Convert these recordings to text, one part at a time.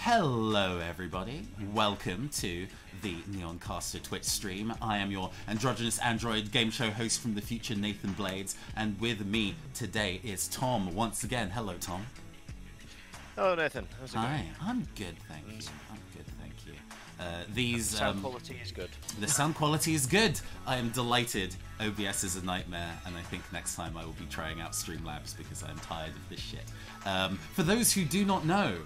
Hello everybody, welcome to the Neoncaster Twitch stream. I am your androgynous android game show host from the future, Nathan Blades, and with me today is Tom once again. Hello Tom. Hello Nathan, how's it going? Hi, I'm good, thank you. I'm good, thank you. The sound quality is good. The sound quality is good. I am delighted. OBS is a nightmare, and I think next time I will be trying out Streamlabs because I'm tired of this shit. For those who do not know,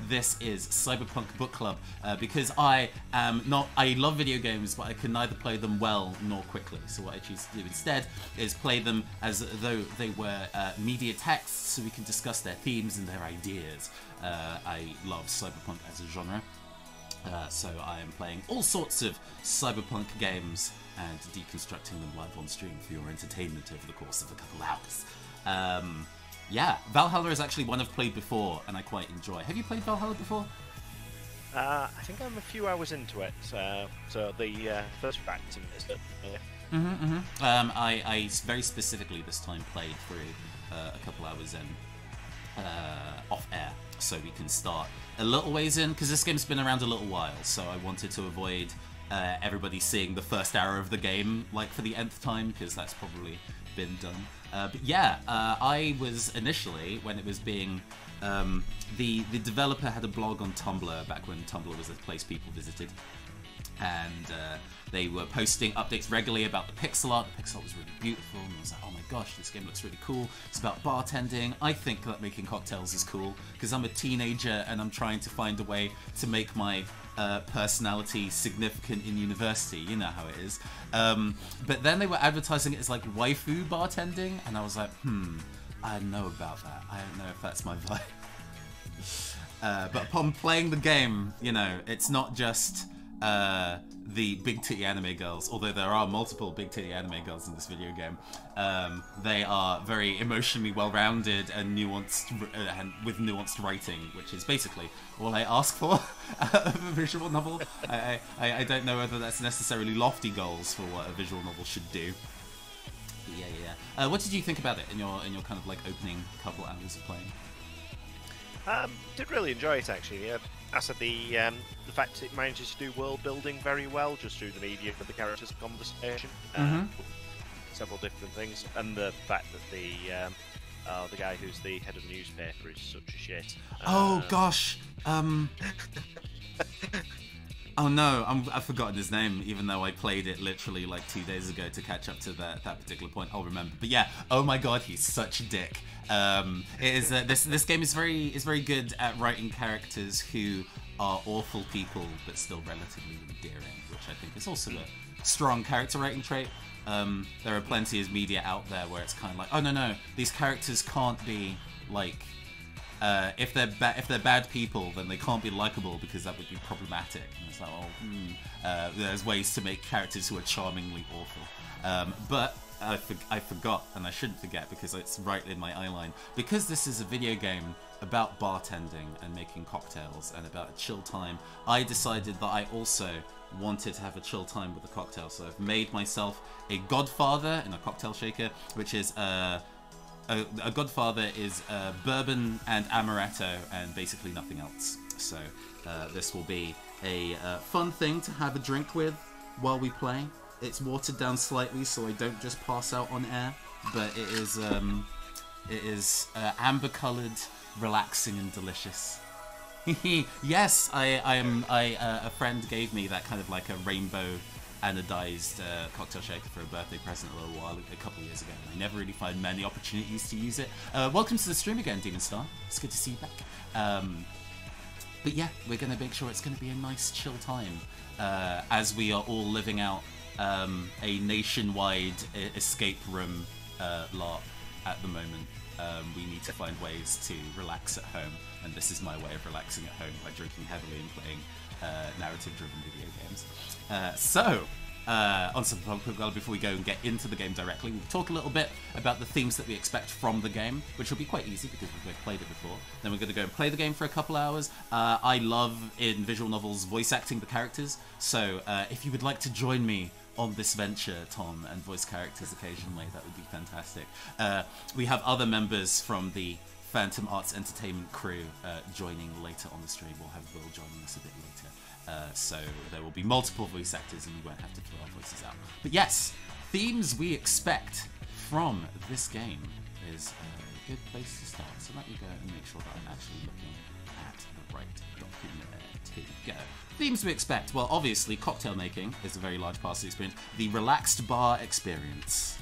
this is Cyberpunk Book Club because I love video games, but I can neither play them well nor quickly. So what I choose to do instead is play them as though they were media texts, so we can discuss their themes and their ideas. I love Cyberpunk as a genre. So I am playing all sorts of cyberpunk games and deconstructing them live on stream for your entertainment over the course of a couple hours. Yeah, Valhalla is actually one I've played before and I quite enjoy. Have you played Valhalla before? I think I'm a few hours into it, so the first fact is that... I very specifically this time played through a couple hours in off air, so we can start a little ways in, because this game's been around a little while, so I wanted to avoid everybody seeing the first hour of the game like for the nth time, because that's probably been done. But yeah, I was initially, when it was being the developer had a blog on Tumblr back when Tumblr was a place people visited, and they were posting updates regularly about the pixel art. The pixel art was really beautiful, and I was like, oh my gosh, this game looks really cool. It's about bartending. I think that making cocktails is cool, because I'm a teenager and I'm trying to find a way to make my personality significant in university. You know how it is. But then they were advertising it as like waifu bartending, and I was like, I don't know about that. I don't know if that's my vibe. But upon playing the game, you know, it's not just the big titty anime girls, although there are multiple big titty anime girls in this video game. They are very emotionally well-rounded and nuanced, and with nuanced writing, which is basically all I ask for of a visual novel. I don't know whether that's necessarily lofty goals for what a visual novel should do. But yeah. What did you think about it in your kind of like opening couple hours of playing? Did really enjoy it actually. I said the fact it manages to do world building very well just through the media of the characters' conversation, several different things, and the fact that the guy who's the head of the newspaper is such a shit. Oh gosh. Oh no, I've forgotten his name, even though I played it literally like 2 days ago to catch up to that particular point. I'll remember. But yeah, oh my god, he's such a dick. It is this game is very good at writing characters who are awful people but still relatively endearing, which I think is also a strong character writing trait. There are plenty of media out there where it's kind of like, oh no, these characters can't be like. If they're bad people, then they can't be likable because that would be problematic. And it's like, well, there's ways to make characters who are charmingly awful. But I forgot, and I shouldn't forget because it's right in my eyeline. Because this is a video game about bartending and making cocktails and about a chill time, I decided that I also wanted to have a chill time with a cocktail. So I've made myself a Godfather in a cocktail shaker, which is a Godfather is bourbon and amaretto and basically nothing else. So this will be a fun thing to have a drink with while we play. It's watered down slightly so I don't just pass out on air, but it is amber coloured, relaxing and delicious. Yes, a friend gave me that kind of like a rainbow anodized cocktail shaker for a birthday present a couple of years ago. I never really find many opportunities to use it. Welcome to the stream again, Demon Star. It's good to see you back. But yeah, we're going to make sure it's going to be a nice chill time as we are all living out a nationwide escape room LARP at the moment. We need to find ways to relax at home, and this is my way of relaxing at home by drinking heavily and playing narrative-driven video games. On Cyberpunk Book Club, before we go and get into the game directly, we'll talk a little bit about the themes that we expect from the game, which will be quite easy because we've played it before. Then we're going to go and play the game for a couple hours. I love, in visual novels, voice acting the characters, so if you would like to join me on this venture, Tom, and voice characters occasionally, that would be fantastic. We have other members from the Phantom Arts Entertainment crew joining later on the stream. We'll have Will joining us a bit later. So there will be multiple voice actors and we won't have to throw our voices out. But yes, themes we expect from this game is a good place to start. So let me go and make sure that I'm actually looking at the right document. Here we go. Themes we expect. Well, obviously, cocktail making is a very large part of the experience. The relaxed bar experience.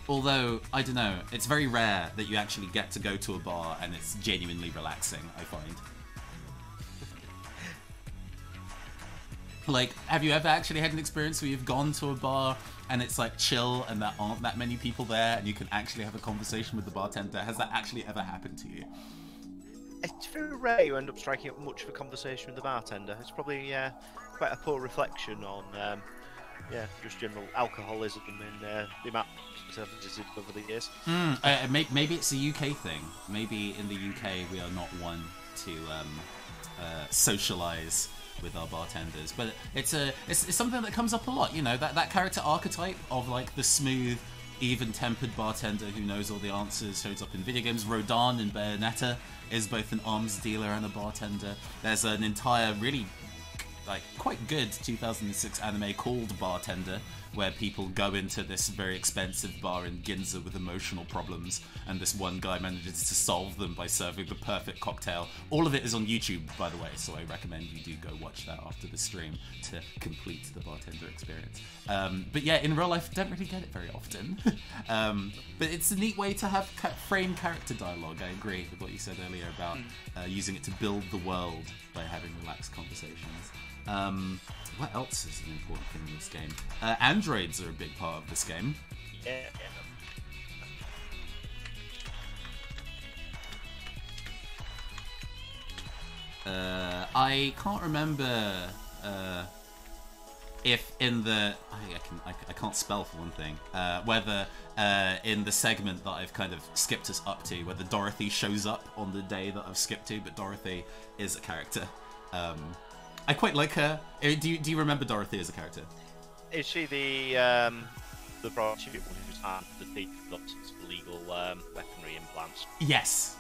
Although, I don't know, it's very rare that you actually get to go to a bar and it's genuinely relaxing, I find. Like, have you ever actually had an experience where you've gone to a bar and it's like chill and there aren't that many people there and you can actually have a conversation with the bartender? Has that actually ever happened to you? It's very rare you end up striking up much of a conversation with the bartender. It's probably quite a poor reflection on just general alcoholism and the amount of visited over the years. Maybe it's a UK thing. Maybe in the UK we are not one to socialise with our bartenders, but it's something that comes up a lot. You know, that character archetype of like the smooth, even-tempered bartender who knows all the answers shows up in video games. Rodan in Bayonetta is both an arms dealer and a bartender. There's an entire really quite good 2006 anime called Bartender, where people go into this very expensive bar in Ginza with emotional problems, and this one guy manages to solve them by serving the perfect cocktail. All of it is on YouTube, by the way, so I recommend you do go watch that after the stream to complete the bartender experience. But yeah, in real life, I don't really get it very often. But it's a neat way to have frame character dialogue. I agree with what you said earlier about using it to build the world by having relaxed conversations. What else is an important thing in this game? Androids are a big part of this game. Yeah. I can't remember if in the I can't spell for one thing. Whether in the segment that I've kind of skipped us up to, whether Dorothy shows up on the day that I've skipped to, but Dorothy is a character. I quite like her. Do you remember Dorothy as a character? Is she the prostitute one who's had the thief lots of illegal weaponry implants? Yes.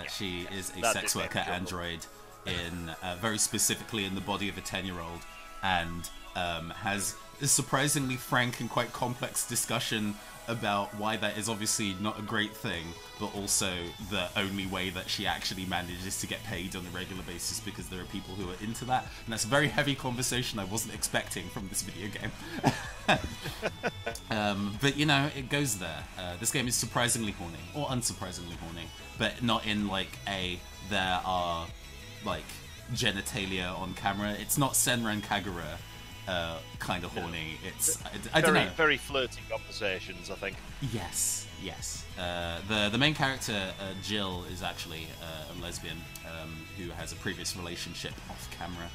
She is a sex worker android in very specifically in the body of a 10-year-old, and has a surprisingly frank and quite complex discussion about why that is obviously not a great thing, but also the only way that she actually manages to get paid on a regular basis, because there are people who are into that, and that's a very heavy conversation I wasn't expecting from this video game. But you know, it goes there. This game is surprisingly horny, or unsurprisingly horny, but not in like there are like genitalia on camera. It's not Senran Kagura kind of horny. It's I don't know. Very flirty conversations, I think. Yes. The main character, Jill, is actually a lesbian who has a previous relationship off camera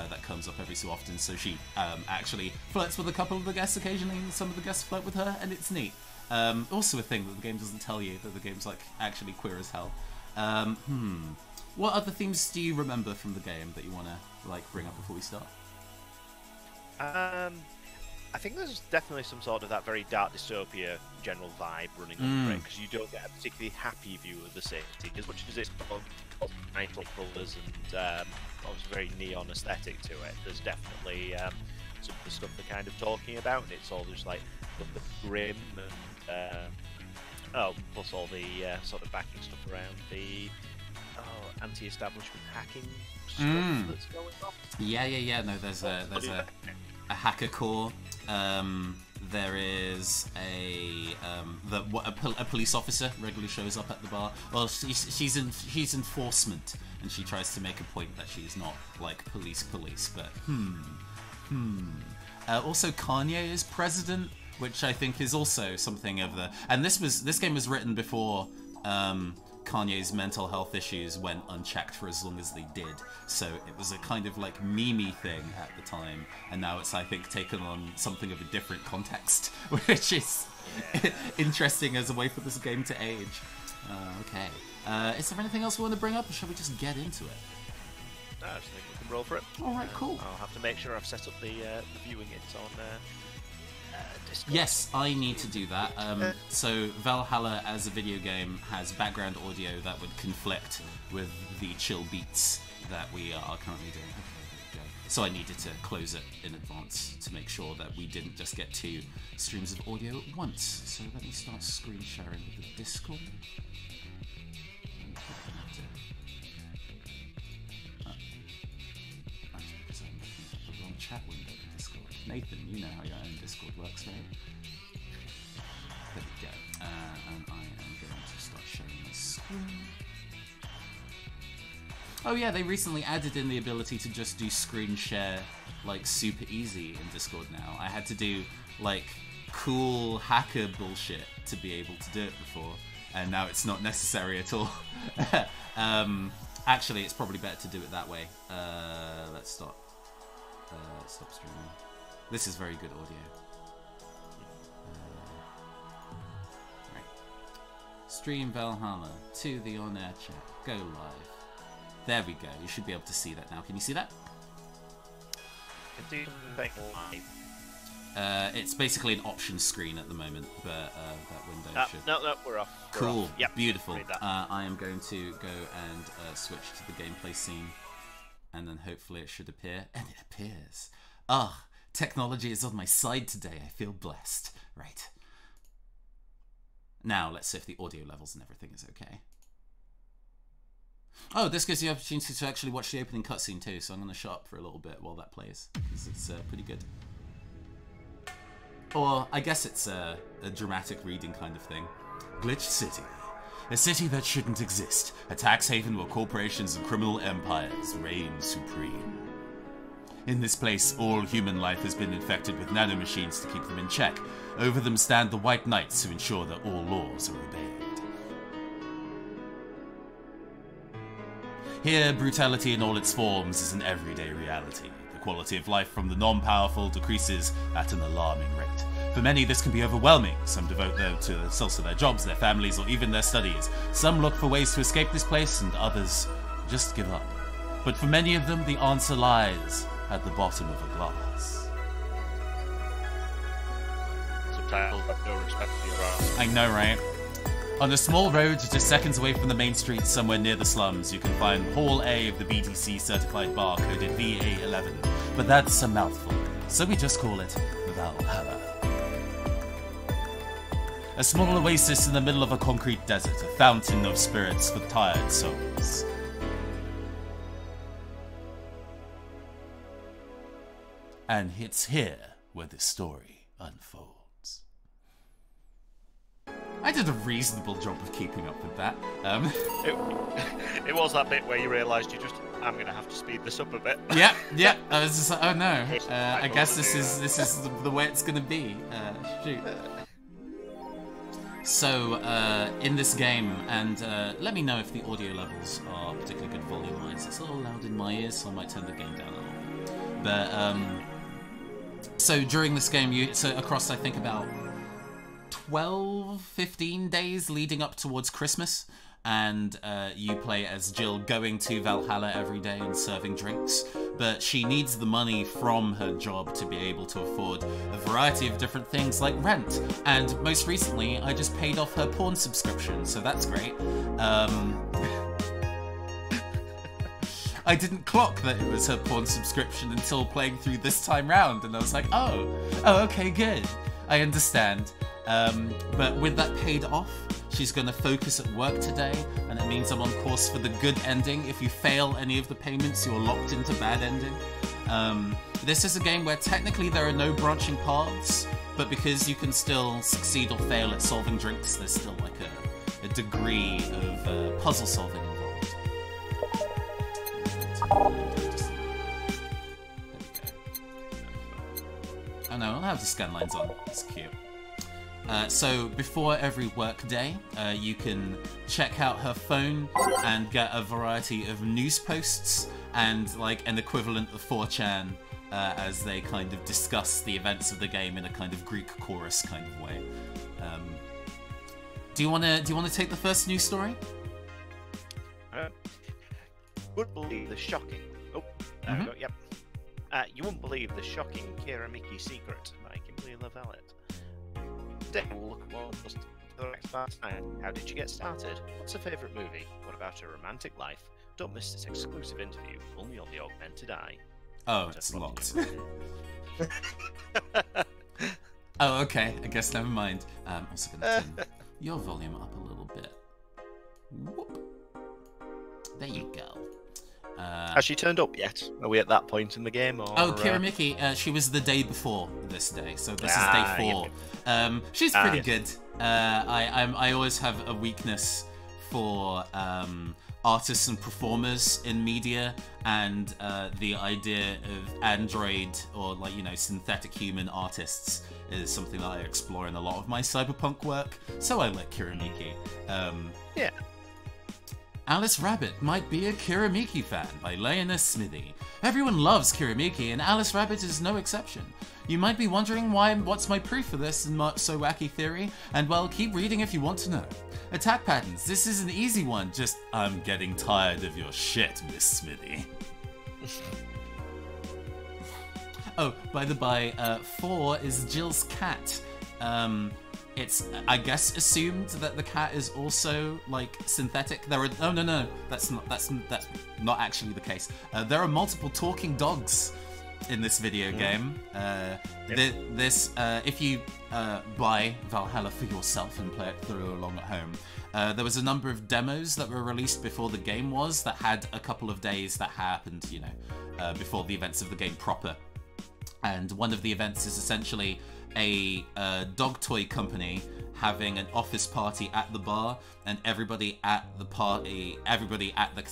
that comes up every so often. So she actually flirts with a couple of the guests occasionally, and some of the guests flirt with her, and it's neat. Also a thing that the game doesn't tell you, that the game's like actually queer as hell. What other themes do you remember from the game that you want to like bring up before we start? I think there's definitely some sort of that very dark dystopia general vibe running under it, because you don't get a particularly happy view of the city, as much as it's got bright colours and obviously very neon aesthetic to it. There's definitely some of the stuff they're kind of talking about, and it's all just like the grim and plus all the sort of backing stuff around the anti-establishment hacking stuff that's going on. Yeah. No, there's a hacker core. There is a police officer regularly shows up at the bar. Well, she's enforcement, and she tries to make a point that she's not like police, but also Kanye is president, which I think is also something of the. And this game was written before Kanye's mental health issues went unchecked for as long as they did, so it was a kind of like meme-y thing at the time, and now it's I think taken on something of a different context, which is interesting as a way for this game to age. Okay, is there anything else we want to bring up, or shall we just get into it? I just think we can roll for it. Alright, cool. I'll have to make sure I've set up the viewing it on Discord? Yes, I need to do that. So Valhalla as a video game has background audio that would conflict with the chill beats that we are currently doing. Okay, there we go. So I needed to close it in advance to make sure that we didn't just get 2 streams of audio at once. So let me start screen sharing with the Discord. Chat window in Discord. Nathan, you know how your own Discord works, right? There we go. And I am going to start sharing my screen. Oh yeah, they recently added in the ability to just do screen share like super easy in Discord now. I had to do like cool hacker bullshit to be able to do it before, and now it's not necessary at all. Actually, it's probably better to do it that way. Let's stop streaming. This is very good audio. Right. Stream Valhalla to the on-air chat. Go live. There we go. You should be able to see that now. Can you see that? It's basically an option screen at the moment, but that window should... No, we're off. Cool. Off. Yep. Beautiful. I am going to go and switch to the gameplay scene, and then hopefully it should appear. And it appears. Ah, technology is on my side today. I feel blessed. Right. Now, let's see if the audio levels and everything is okay. Oh, this gives you the opportunity to actually watch the opening cutscene too, so I'm going to shut up for a little bit while that plays, because it's pretty good. Or, I guess it's a dramatic reading kind of thing. Glitch City. A city that shouldn't exist. A tax haven where corporations and criminal empires reign supreme. In this place, all human life has been infected with nanomachines to keep them in check. Over them stand the White Knights to ensure that all laws are obeyed. Here, brutality in all its forms is an everyday reality. The quality of life from the non-powerful decreases at an alarming rate. For many, this can be overwhelming. Some devote themselves to their jobs, their families, or even their studies. Some look for ways to escape this place, and others just give up. But for many of them, the answer lies at the bottom of a glass. Subtitles have no respect for your art. I know, right? On a small road just seconds away from the main street somewhere near the slums, you can find Hall A of the BTC certified bar coded VA-11. But that's a mouthful, so we just call it Valhalla. A small oasis in the middle of a concrete desert, a fountain of spirits for tired souls. And it's here where the story unfolds. I did a reasonable job of keeping up with that. It was that bit where you realised I'm going to have to speed this up a bit. Yeah. I was just like, oh no. I guess this is the way it's going to be. Shoot. So, in this game, and let me know if the audio levels are particularly good volume-wise. It's a little loud in my ears, so I might turn the game down a little bit. But, so during this game, across I think about 12, 15 days leading up towards Christmas, and you play as Jill going to Valhalla every day and serving drinks, but she needs the money from her job to be able to afford a variety of different things like rent, and most recently I just paid off her porn subscription, so that's great. I didn't clock that it was her porn subscription until playing through this time round, and I was like, oh, okay, good. I understand. But with that paid off, she's going to focus at work today, and it means I'm on course for the good ending. If you fail any of the payments, you're locked into bad ending. This is a game where technically there are no branching paths, but because you can still succeed or fail at solving drinks, there's still like a degree of puzzle solving involved. There we go. Oh no, I'll have the scan lines on. It's cute. So before every work day, you can check out her phone and get a variety of news posts and like an equivalent of 4chan as they kind of discuss the events of the game in a kind of Greek chorus kind of way. Do you want to take the first news story? Wouldn't believe the shocking. Oh, there we go. Yep. You wouldn't believe the shocking Kira Miki secret. I can Really love it. Today we'll look at one of the experts. How did you get started? What's a favourite movie? What about a romantic life? Don't miss this exclusive interview, only on the Augmented Eye. Oh, it's locked. Oh, okay. I guess never mind. I'm also gonna turn your volume up a little bit. Whoop. There you go. Has she turned up yet? Are we at that point in the game? Or, oh, Kiramiki, she was the day before this day, so this is day 4. Yeah. She's pretty good. I always have a weakness for artists and performers in media, and the idea of android or synthetic human artists is something that I explore in a lot of my cyberpunk work. So I like Kiramiki. Yeah. Alice Rabbit might be a Kiramiki fan by Leona Smithy. Everyone loves Kiramiki, and Alice Rabbit is no exception. You might be wondering what's my proof for this and so wacky theory, and well, keep reading if you want to know. Attack patterns. This is an easy one, just I'm getting tired of your shit, Miss Smithy. Oh, by the by, 4 is Jill's cat. It's, I guess, assumed that the cat is also synthetic. There are no, that's not actually the case. There are multiple talking dogs in this video game. If you buy Valhalla for yourself and play it through along at home, there was a number of demos that were released before the game that had a couple of days that happened, before the events of the game proper. And one of the events is essentially a dog toy company having an office party at the bar, and everybody at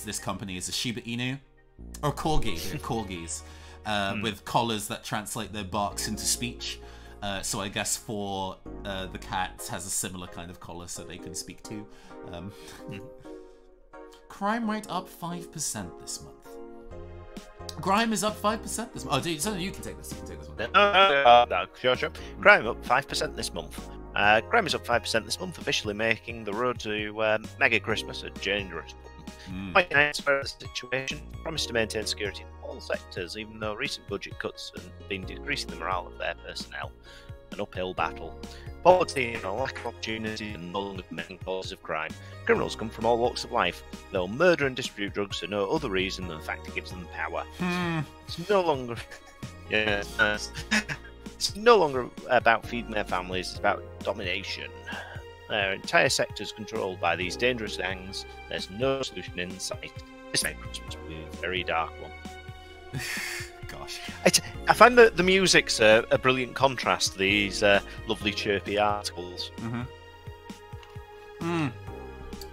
this company is a Shiba Inu or corgi. They're corgis with collars that translate their barks into speech. So I guess for the cat has a similar kind of collar so they can speak too. Crime rate up 5% this month. Crime is up 5% this month. Oh, so you can take this. You can take this one. No, sure. Crime up 5% this month. Crime is up 5% this month, officially making the road to Mega Christmas a dangerous one. Quite nice for the situation. Promised to maintain security in all sectors, even though recent budget cuts have been decreasing the morale of their personnel. An uphill battle. Poverty and a lack of opportunity are no longer the main causes of crime. Criminals come from all walks of life, though murder and distribute drugs for no other reason than the fact it gives them power. It's no longer... It's no longer about feeding their families, it's about domination. Their entire sector is controlled by these dangerous gangs. There's no solution in sight. This makes Christmas a very dark one. Gosh. I find that the music's a brilliant contrast to these lovely chirpy articles.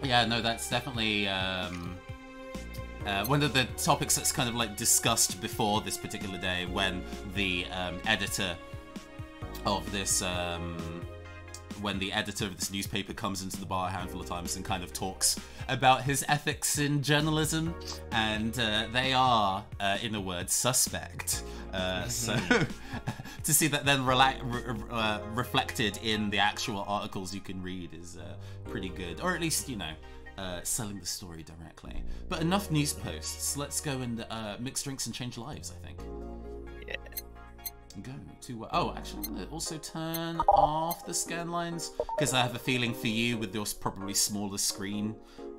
Yeah, no, that's definitely one of the topics that's kind of discussed before this particular day, when the editor of this newspaper comes into the bar a handful of times and kind of talks about his ethics in journalism, and they are, in a word, suspect. So to see that then reflected in the actual articles you can read is pretty good, or at least selling the story directly. But enough news posts. Let's go and mix drinks and change lives, I think. Yeah. Go to... oh, actually, I'm going to also turn off the scan lines, because I have a feeling for you, with your probably smaller screen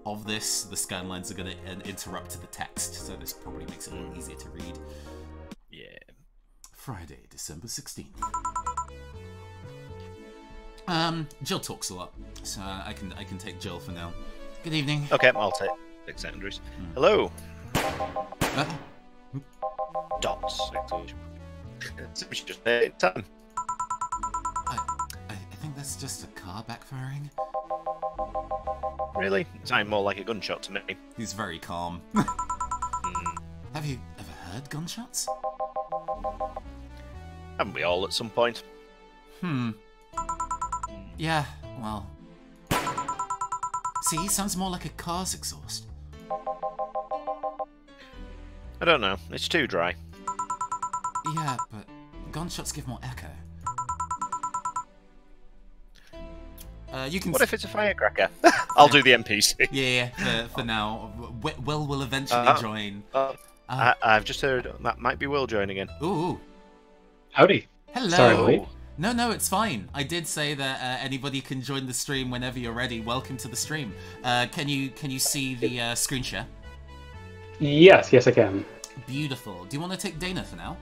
of this, the scan lines are going to interrupt the text, so this probably makes it a little easier to read. Yeah. Friday, December 16th. Jill talks a lot, so I can take Jill for now. Good evening. Okay, I'll take 6 seconds. Hello. Dots. We should just make time. I think that's just a car backfiring. Really? It sounded more like a gunshot to me. He's very calm. Have you ever heard gunshots? Haven't we all at some point? Yeah, well... See, sounds more like a car's exhaust. I don't know. It's too dry. Yeah, but gunshots give more echo. You can. What if it's a firecracker? I'll do the NPC. Yeah, for now. Will will eventually join. I've just heard that might be Will joining in. Ooh. Howdy. Hello. Sorry, wait. No, it's fine. I did say that anybody can join the stream whenever you're ready. Welcome to the stream. Can you see the screen share? Yes, I can. Beautiful. Do you want to take Dana for now?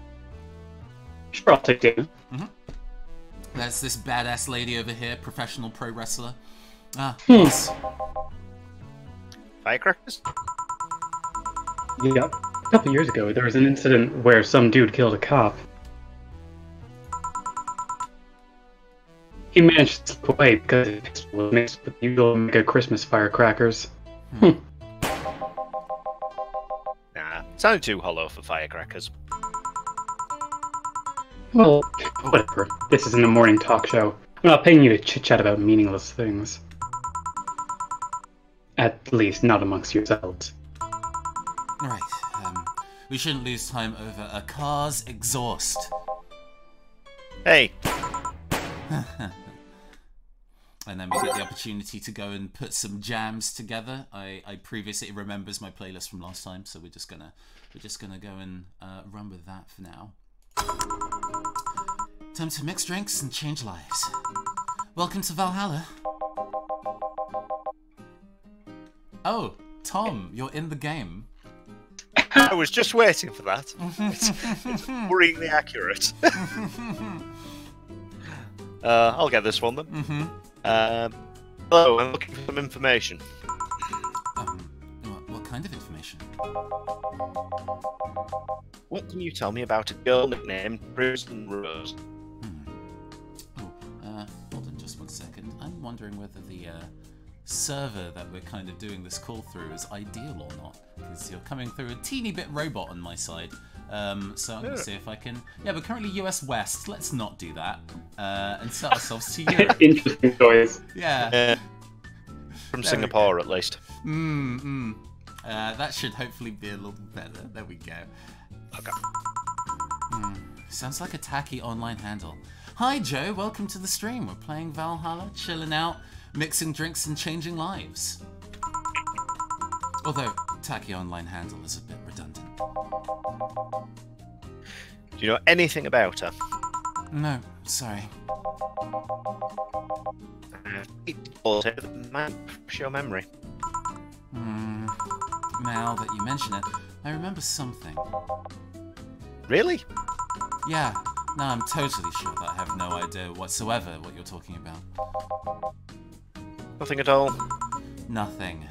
Sure, I'll take Dana. That's this badass lady over here, professional pro wrestler. Yes. Firecrackers? Yeah. A couple years ago, there was an incident where some dude killed a cop. He managed to slip away because his pistol was mixed with the usual mega Christmas firecrackers. Nah, sounded too hollow for firecrackers. Well, whatever. This isn't a morning talk show. I'm not paying you to chit-chat about meaningless things. At least, not amongst yourselves. Right. We shouldn't lose time over a car's exhaust. Hey. And then we get the opportunity to go and put some jams together. I previously remembers my playlist from last time, so we're just gonna go and run with that for now. Time to mix drinks and change lives. Welcome to Valhalla. Oh, Tom, you're in the game. I was just waiting for that. It's worryingly accurate. I'll get this one then. Hello, I'm looking for some information. What kind of information? What can you tell me about a girl nicknamed Prison Rose? Hold on just one second. I'm wondering whether the server that we're kind of doing this call through is ideal or not, because you're coming through a teeny bit robot on my side. So I'm going to see if I can... Yeah, we're currently US West. Let's not do that. And set ourselves to Europe. Interesting choice. Yeah. From there Singapore, at least. That should hopefully be a little better. There we go. Okay. Sounds like a tacky online handle. Hi, Joe. Welcome to the stream. We're playing Valhalla, chilling out, mixing drinks and changing lives. Although, tacky online handle is a bit redundant. Do you know anything about her? No, sorry. Might refresh your memory. Now that you mention it, I remember something. Really? Yeah, no, I'm totally sure that I have no idea whatsoever what you're talking about. Nothing at all? Nothing.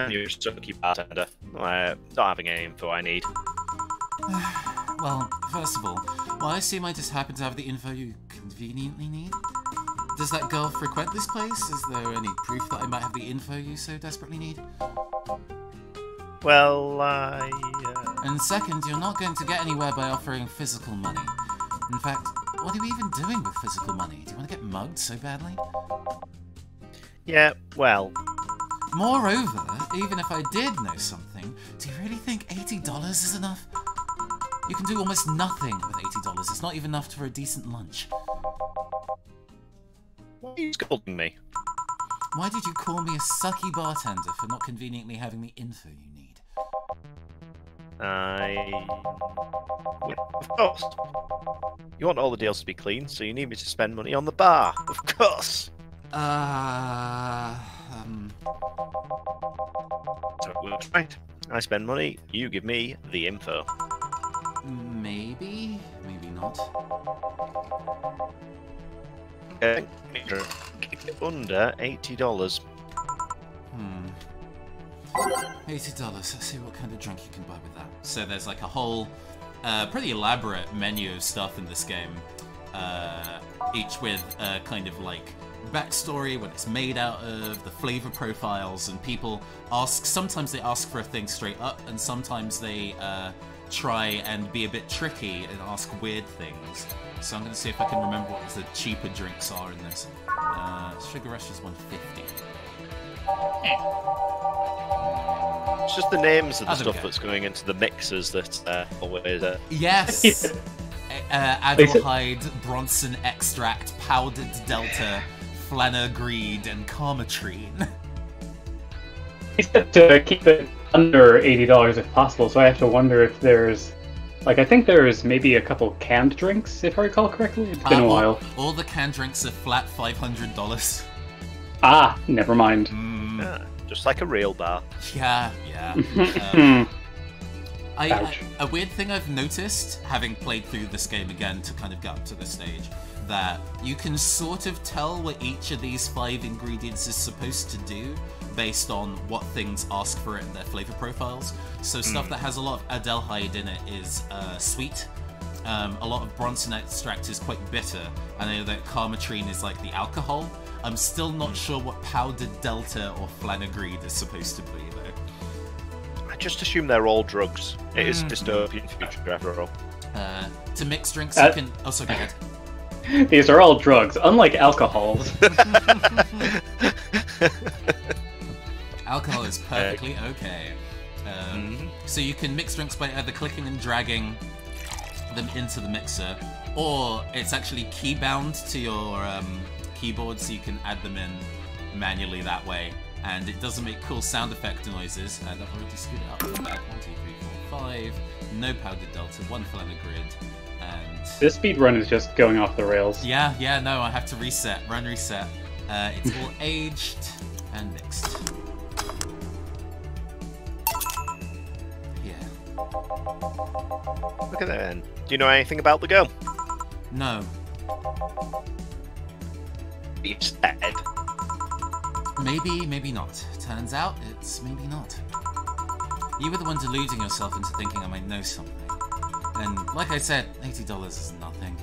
You're just a lucky bartender. Not having any info I need. Well, first of all, I assume I just happen to have the info you conveniently need. Does that girl frequent this place? Is there any proof that I might have the info you so desperately need? Well, And second, you're not going to get anywhere by offering physical money. In fact, what are you even doing with physical money? Do you want to get mugged so badly? Yeah, well... Moreover, even if I did know something, do you really think $80 is enough? You can do almost nothing with $80. It's not even enough for a decent lunch. Why are you scolding me? Why did you call me a sucky bartender for not conveniently having the info you need? Yeah, of course. You want all the deals to be clean, so you need me to spend money on the bar. Of course. So it works, right? I spend money, you give me the info. Maybe, maybe not. Okay, under $80. $80. Let's see what kind of drink you can buy with that. So there's like a whole, pretty elaborate menu of stuff in this game. Each with kind of like backstory, what it's made out of, the flavor profiles, and people ask. Sometimes they ask for a thing straight up, and sometimes they try and be a bit tricky and ask weird things. So I'm going to see if I can remember what the cheaper drinks are in this. Sugar Rush is $1.50. It's just the names of the stuff that's going into the mixers that always... Yes! Adelhyde, Bronson Extract, Powdered Delta, Flanagreed, and Carmatrine. He said to keep it under $80 if possible, so I have to wonder if there's Like, I think there's maybe a couple canned drinks, if I recall correctly. It's been a while. All the canned drinks are flat $500. Ah, never mind. Yeah, just like a real bar. Yeah. Ouch. A weird thing I've noticed, having played through this game again to kind of get up to this stage, that you can sort of tell what each of these 5 ingredients is supposed to do based on what things ask for it in their flavor profiles. So stuff that has a lot of aldehyde in it is sweet. A lot of Bronson extract is quite bitter. I know that Carmetrine is like the alcohol. I'm still not sure what powdered delta or flanagreed is supposed to be, though. I just assume they're all drugs. It is a dystopian future, after all. To mix drinks, you can... Oh, sorry, go ahead. These are all drugs, unlike alcohols. Alcohol is perfectly okay. So you can mix drinks by either clicking and dragging them into the mixer, or it's actually key bound to your keyboard, so you can add them in manually that way. And it doesn't make cool sound effect noises. And I've already screwed it up. Back 1, 2, 3, 4, 5. No powdered delta. 1 flanagrid. And This speedrun is just going off the rails. yeah, no, I have to reset. Run reset. It's all aged and mixed. Yeah. Look at that then. Do you know anything about the girl? No. You said. Maybe, maybe not. Turns out it's maybe not. You were the one deluding yourself into thinking I might know something. And like I said, $80 is nothing.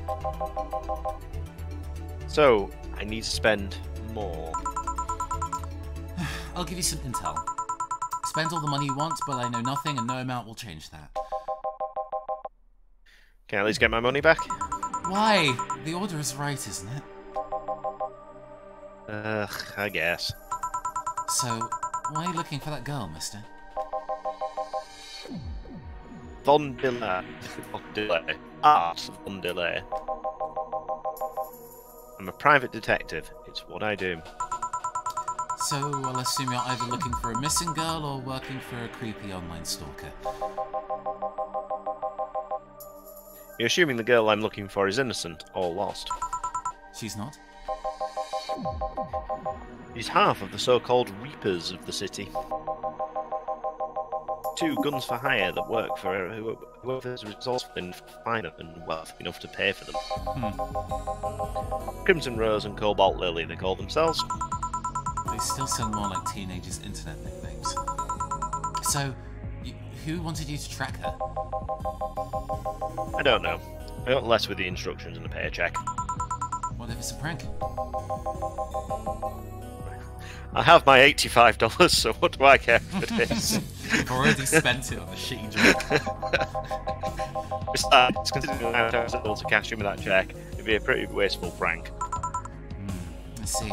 So, I need to spend more. I'll give you some intel. Spend all the money you want, but I know nothing and no amount will change that. Can I at least get my money back? Why? The order is right, isn't it? I guess. So, why are you looking for that girl, mister? Von Delay. Art Von Delay. I'm a private detective. It's what I do. So, I'll assume you're either looking for a missing girl or working for a creepy online stalker. You're assuming the girl I'm looking for is innocent or lost. She's not? She's half of the so-called Reapers of the city. 2 guns for hire that work for whoever's resourceful enough to find them and wealthy enough to pay for them. Crimson Rose and Cobalt Lily, they call themselves. They still sound more like teenagers' internet nicknames. So, who wanted you to track her? I don't know. I got less with the instructions and a paycheck. What if it's a prank? I have my $85, so what do I care if it is? You've already spent it on a shitty drink. Besides, considering I was able to cash in with that check, it'd be a pretty wasteful prank. I see.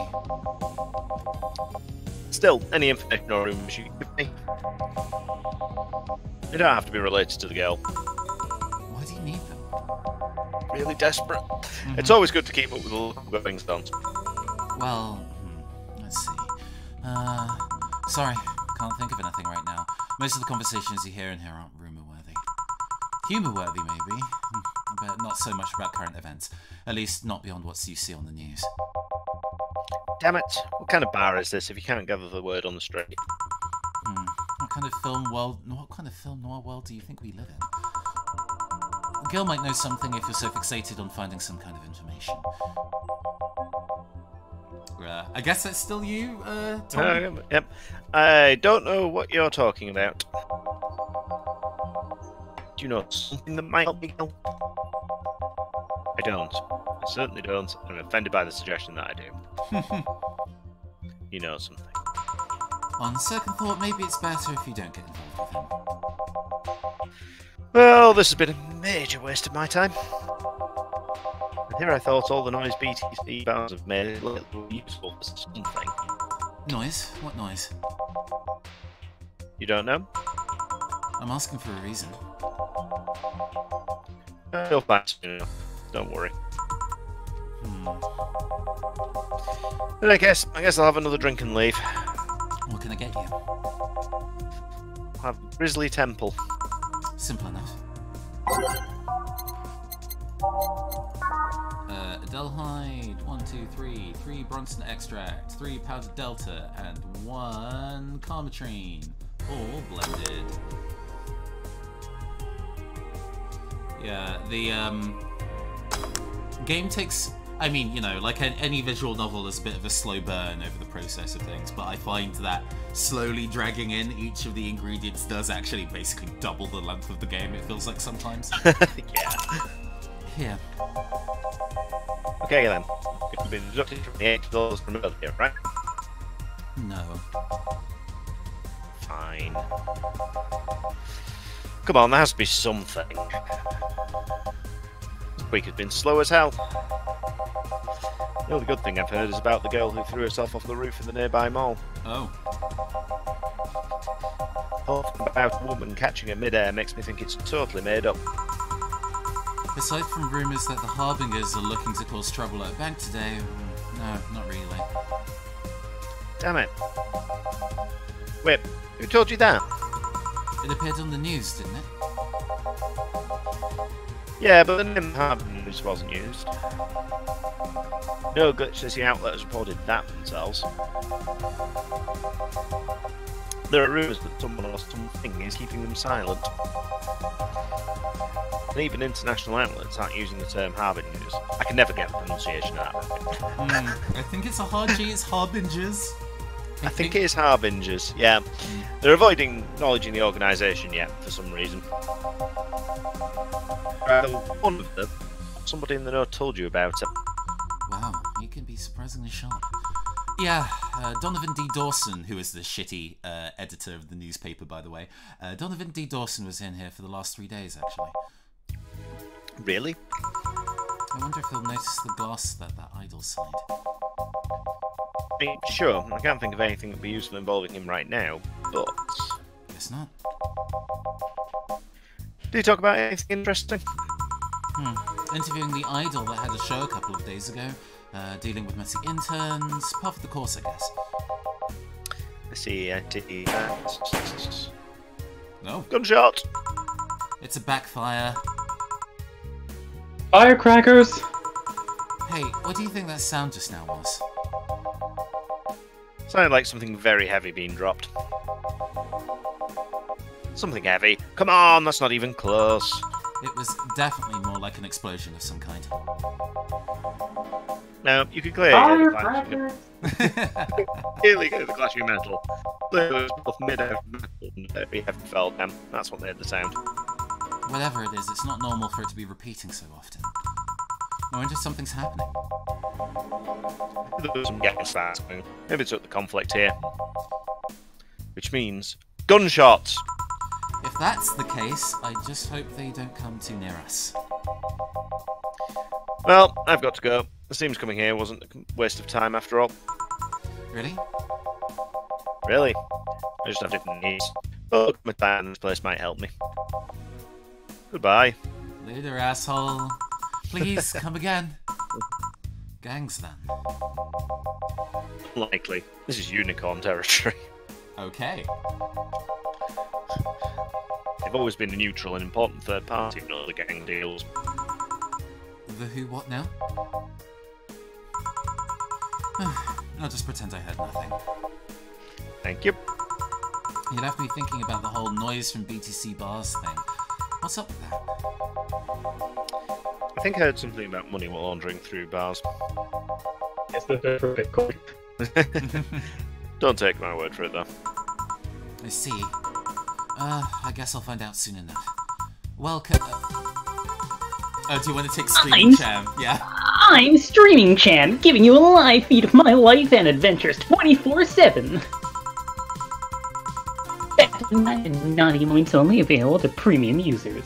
Still, any information or rumors you give me, they don't have to be related to the girl. Why do you need them? Really desperate. It's always good to keep up with the local goings on. Well, let's see. Sorry, can't think of anything right now. Most of the conversations you hear in here aren't rumor-worthy. Humor-worthy, maybe, but not so much about current events. At least not beyond what you see on the news. Damn it! What kind of bar is this if you can't gather the word on the street? What kind of film noir world do you think we live in? The girl might know something if you're so fixated on finding some kind of information. I guess that's still you, Tom? Yep. I don't know what you're talking about. Do you know something that might help me, Gil? I don't. I certainly don't. I'm offended by the suggestion that I do. You know something. On second thought, maybe it's better if you don't get involved with him. Well, this has been a major waste of my time. And here I thought all the noise BTC bounds have made it look useful for something. Noise? What noise? You don't know? I'm asking for a reason. You'll find soon enough. Don't worry. But I guess I'll have another drink and leave. What can I get you? I'll have Grizzly Temple. Simple enough. Adelhyde, 1, 2, 3, 3 Bronson extract, 3 powdered delta, and 1 carmatrine, all blended. Yeah, the game takes, I mean, you know, like any visual novel is a bit of a slow burn over the process of things, but I find that slowly dragging in each of the ingredients does actually basically double the length of the game, it feels like sometimes. Yeah. Yeah. Okay then, you've been deducted from the $8 from earlier, right? No. Fine. Come on, there has to be something. This week has been slow as hell. The only good thing I've heard is about the girl who threw herself off the roof of the nearby mall. Oh. Talking about a woman catching her mid-air makes me think it's totally made up. Aside from rumours that the Harbingers are looking to cause trouble at a bank today, no, not really. Damn it. Wait, who told you that? It appeared on the news, didn't it? Yeah, but the name Harbingers wasn't used. No glitchless outlet has reported that themselves. There are rumours that someone or something is keeping them silent. And even international outlets aren't using the term Harbingers. I can never get the pronunciation of that right. I think it's a hard G, it's Harbingers. I think it is Harbingers, yeah. They're avoiding acknowledging the organisation yet, for some reason. One of them, somebody in the know told you about it. Wow, you can be surprisingly sharp. Yeah, Donovan D. Dawson, who is the shitty editor of the newspaper, by the way. Donovan D. Dawson was in here for the last 3 days, actually. Really? I wonder if he'll notice the glass that idol signed. I mean, sure, I can't think of anything that would be useful involving him right now, but... Guess not. Did you talk about anything interesting? Interviewing the idol that had a show a couple of days ago, dealing with messy interns, part of the course, I guess. I see, No. Gunshot! It's a backfire. Firecrackers! Hey, what do you think that sound just now was? Sounded like something very heavy being dropped. Something heavy. Come on, that's not even close. It was definitely more like an explosion of some kind. No, you could clearly hear Firecrackers! clearly hear the clashing metal. Clearly it was both mid-air metal and very heavy fell down. That's what made the sound. Whatever it is, it's not normal for it to be repeating so often. I wonder if something's happening. There was some gas that's going. Maybe it's at the conflict here. Which means gunshots! If that's the case, I just hope they don't come too near us. Well, I've got to go. The team's coming here wasn't a waste of time after all. Really? Really? I just have different needs. Oh, my time in this place might help me. Goodbye. Later, asshole. Please, come again. Gangs, then. Likely. This is unicorn territory. Okay. They've always been a neutral and important third party in all the gang deals. The who what now? I'll just pretend I heard nothing. Thank you. You left me thinking about the whole noise from BTC bars thing. What's up with that? I think I heard something about money laundering through bars. It's the perfect Bitcoin. Don't take my word for it, though. I see. I guess I'll find out soon enough. Well, oh, do you want to take streaming Cham? Yeah? I'm Streaming Cham, giving you a live feed of my life and adventures 24/7. Naughty points only available to premium users.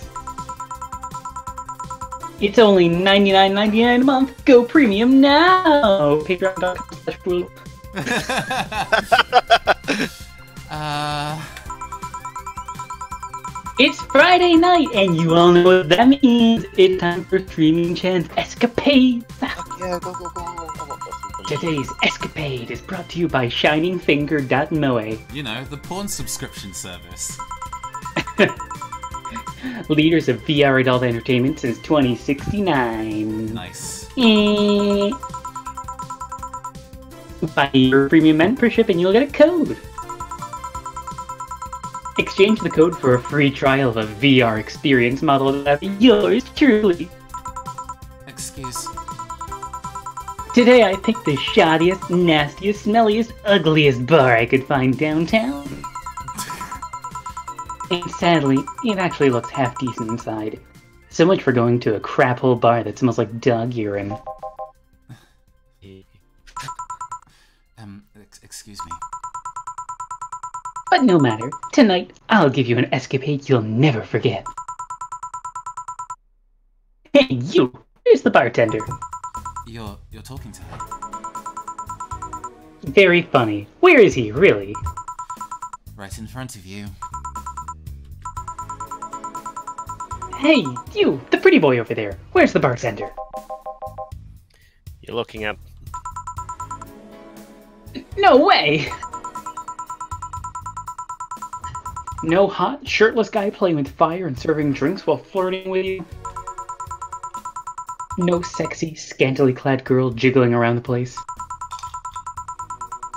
It's only $99.99 a month. Go premium now! Patreon.com/group. It's Friday night, and you all know what that means. It's time for Streaming Cham's Escapade. Yeah, go. Today's Escapade is brought to you by ShiningFinger.moe. You know, the porn subscription service. Leaders of VR adult entertainment since 2069. Nice. Buy your premium membership and you'll get a code. Exchange the code for a free trial of a VR experience modeled after yours truly. Excuse. Today I picked the shoddiest, nastiest, smelliest, ugliest bar I could find downtown. And sadly, it actually looks half decent inside. So much for going to a crap hole bar that smells like dog urine. Excuse me. But no matter, tonight I'll give you an escapade you'll never forget. Hey you! Where's the bartender? You're talking to her. Very funny. Where is he, really? Right in front of you. Hey, you! The pretty boy over there. Where's the bartender? You're looking at... No way! No hot, shirtless guy playing with fire and serving drinks while flirting with you? No sexy, scantily clad girl jiggling around the place?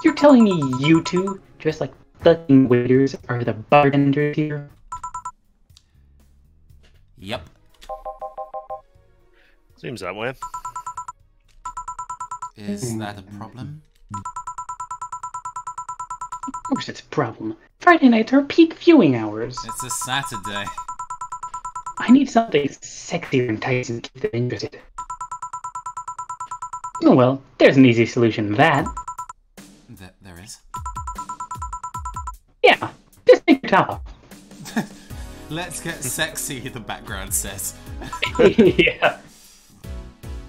You're telling me you two, dressed like fucking waiters, are the bartenders here? Yep. Seems that way. Is that a problem? Of course it's a problem. Friday nights are peak viewing hours. It's a Saturday. I need something sexy and enticing to keep them interested. Oh well, there's an easy solution to that. There is? Yeah, just take your top off. Let's get sexy, the background says. Yeah.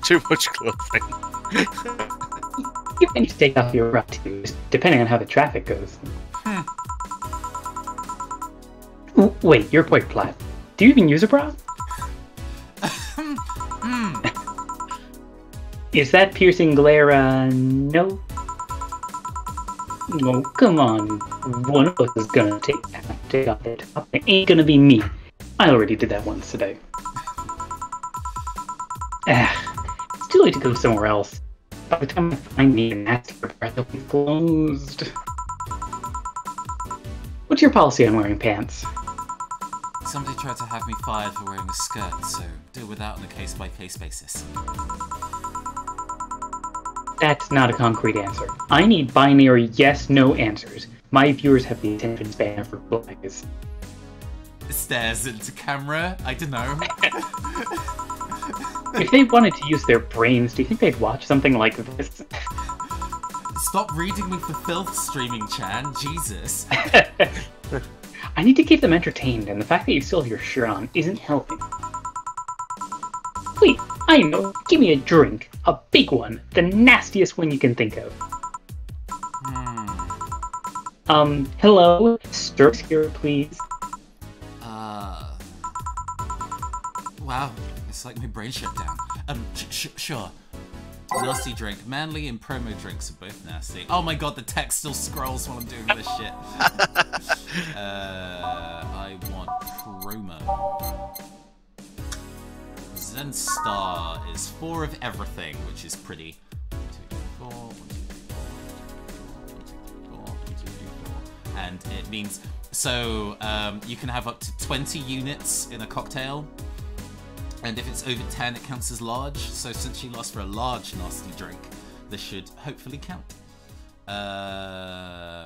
Too much clothing. You can just take off your bra too, depending on how the traffic goes. Wait, you're quite flat. Do you even use a bra? Is that piercing glare, no? Oh, come on. One of us is gonna take off the top. It ain't gonna be me. I already did that once today. It's too late to go somewhere else. By the time I find me and ask for breath, will be closed. What's your policy on wearing pants? Somebody tried to have me fired for wearing a skirt, so deal with that on a case-by-case basis. That's not a concrete answer. I need binary yes-no answers. My viewers have the attention span for flies. Stares into camera. I don't know. If they wanted to use their brains, do you think they'd watch something like this? Stop reading me for filth, streaming Chan. Jesus. I need to keep them entertained, and the fact that you still have your shirt on isn't helping. Wait, I know. Give me a drink. A big one. The nastiest one you can think of. Hello? Stirrups here, please. Wow. It's like my brain shut down. Sure. Nasty drink. Manly and promo drinks are both nasty. Oh my god, the text still scrolls while I'm doing this shit. I want promo. Zen Star is 4 of everything, which is pretty. 1, 2, 3, 4, 1, 2, 3, 4, 1, 2, 3, 4, 1, 2, 3, 4. And it means, so you can have up to 20 units in a cocktail. And if it's over 10, it counts as large. So since she lost for a large nasty drink, this should hopefully count.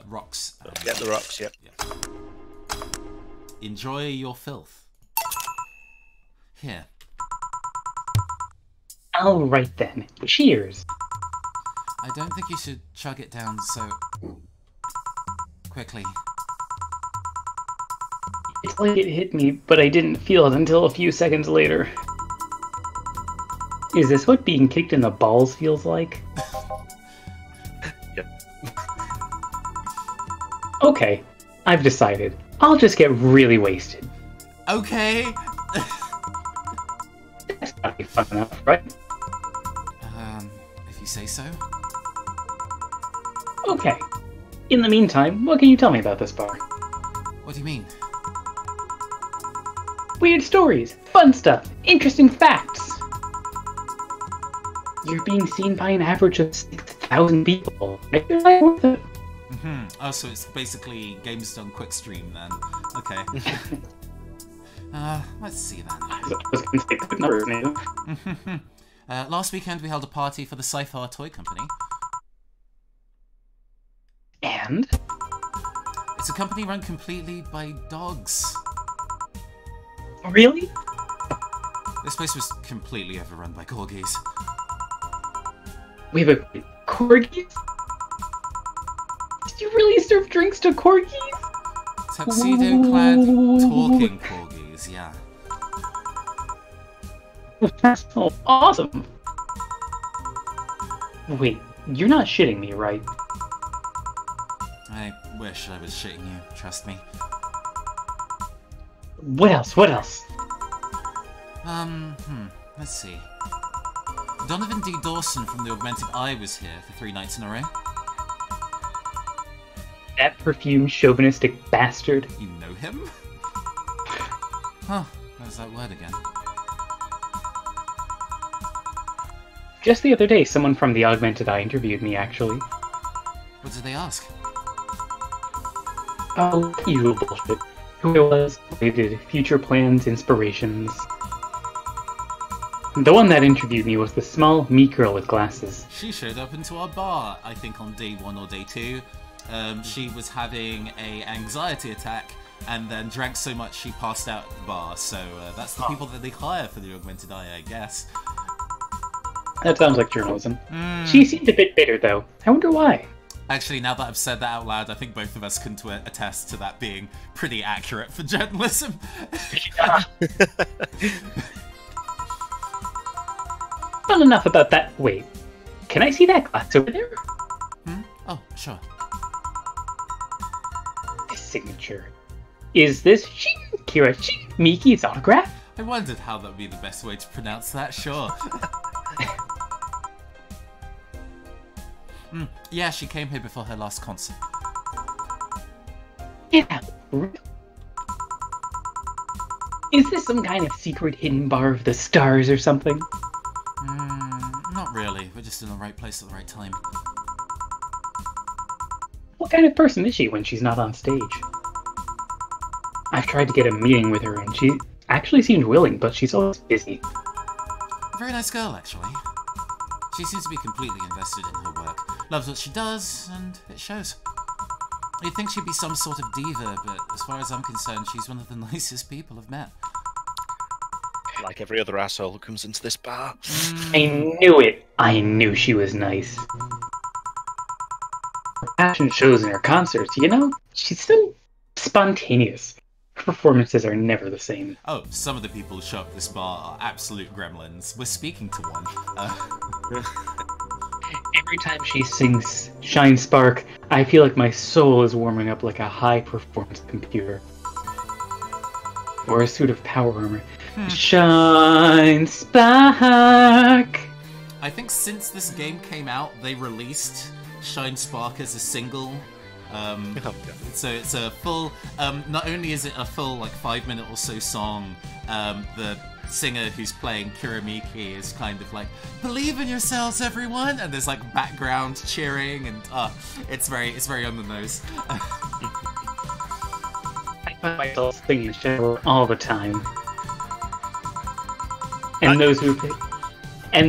Rocks. Get the rocks, yep. Yeah. Enjoy your filth. Here. Alright then. Cheers. I don't think you should chug it down so quickly. It's like it hit me, but I didn't feel it until a few seconds later. Is this what being kicked in the balls feels like? Yep. Okay, I've decided. I'll just get really wasted. Okay. That's gotta be fun enough, right? If you say so. Okay. In the meantime, what can you tell me about this bar? What do you mean? Weird stories, fun stuff, interesting facts. You're being seen by an average of 6,000 people. Make your life worth it. Oh, so it's basically games done quick stream then. Okay. Let's see then. I was going to say good numbers, Nathan. Last weekend we held a party for the Sci-Fi Toy Company. And? It's a company run completely by dogs. Really? This place was completely overrun by corgis. We have a corgis? Did you really serve drinks to corgis? Tuxedo-clad talking corgis, yeah. That's so awesome. Wait, you're not shitting me, right? I wish I was shitting you, trust me. What else? What else? Let's see. Donovan D. Dawson from the Augmented Eye was here for 3 nights in a row. That perfumed chauvinistic bastard. You know him? Huh, there's that word again. Just the other day, someone from the Augmented Eye interviewed me, actually. What did they ask? Oh, usual bullshit. Who I was, what I did, future plans, inspirations. The one that interviewed me was the small, meek girl with glasses. She showed up into our bar, I think on day 1 or day 2. She was having a anxiety attack and then drank so much she passed out at the bar. So that's the people that they hire for the Augmented Eye, I guess. That sounds like journalism. She seemed a bit bitter, though. I wonder why. Actually, now that I've said that out loud, I think both of us can attest to that being pretty accurate for journalism. Well, enough about that. Wait, can I see that glass over there? Oh, sure. This signature. Is this Kira Miki's autograph? I wondered how that would be the best way to pronounce that, sure. Yeah, she came here before her last concert. Yeah. Is this some kind of secret hidden bar of the stars or something? Not really. We're just in the right place at the right time. What kind of person is she when she's not on stage? I've tried to get a meeting with her and she actually seemed willing, but she's always busy. A very nice girl, actually. She seems to be completely invested in her work. Loves what she does, and it shows. You'd think she'd be some sort of diva, but as far as I'm concerned, she's one of the nicest people I've met. Like every other asshole who comes into this bar. I knew it! I knew she was nice. Her passion shows in her concerts, you know? She's so spontaneous. Her performances are never the same. Oh, some of the people who show up at this bar are absolute gremlins. We're speaking to one. Every time she sings Shine Spark, I feel like my soul is warming up like a high-performance computer. Or a suit of power armor. Shine Spark! I think since this game came out, they released Shine Spark as a single. So it's a full, not only is it a full like 5-minute or so song, the singer who's playing Kiramiki is kind of like, believe in yourselves everyone, and there's like background cheering, and it's very on the nose. I find myself singing the shower all the time. And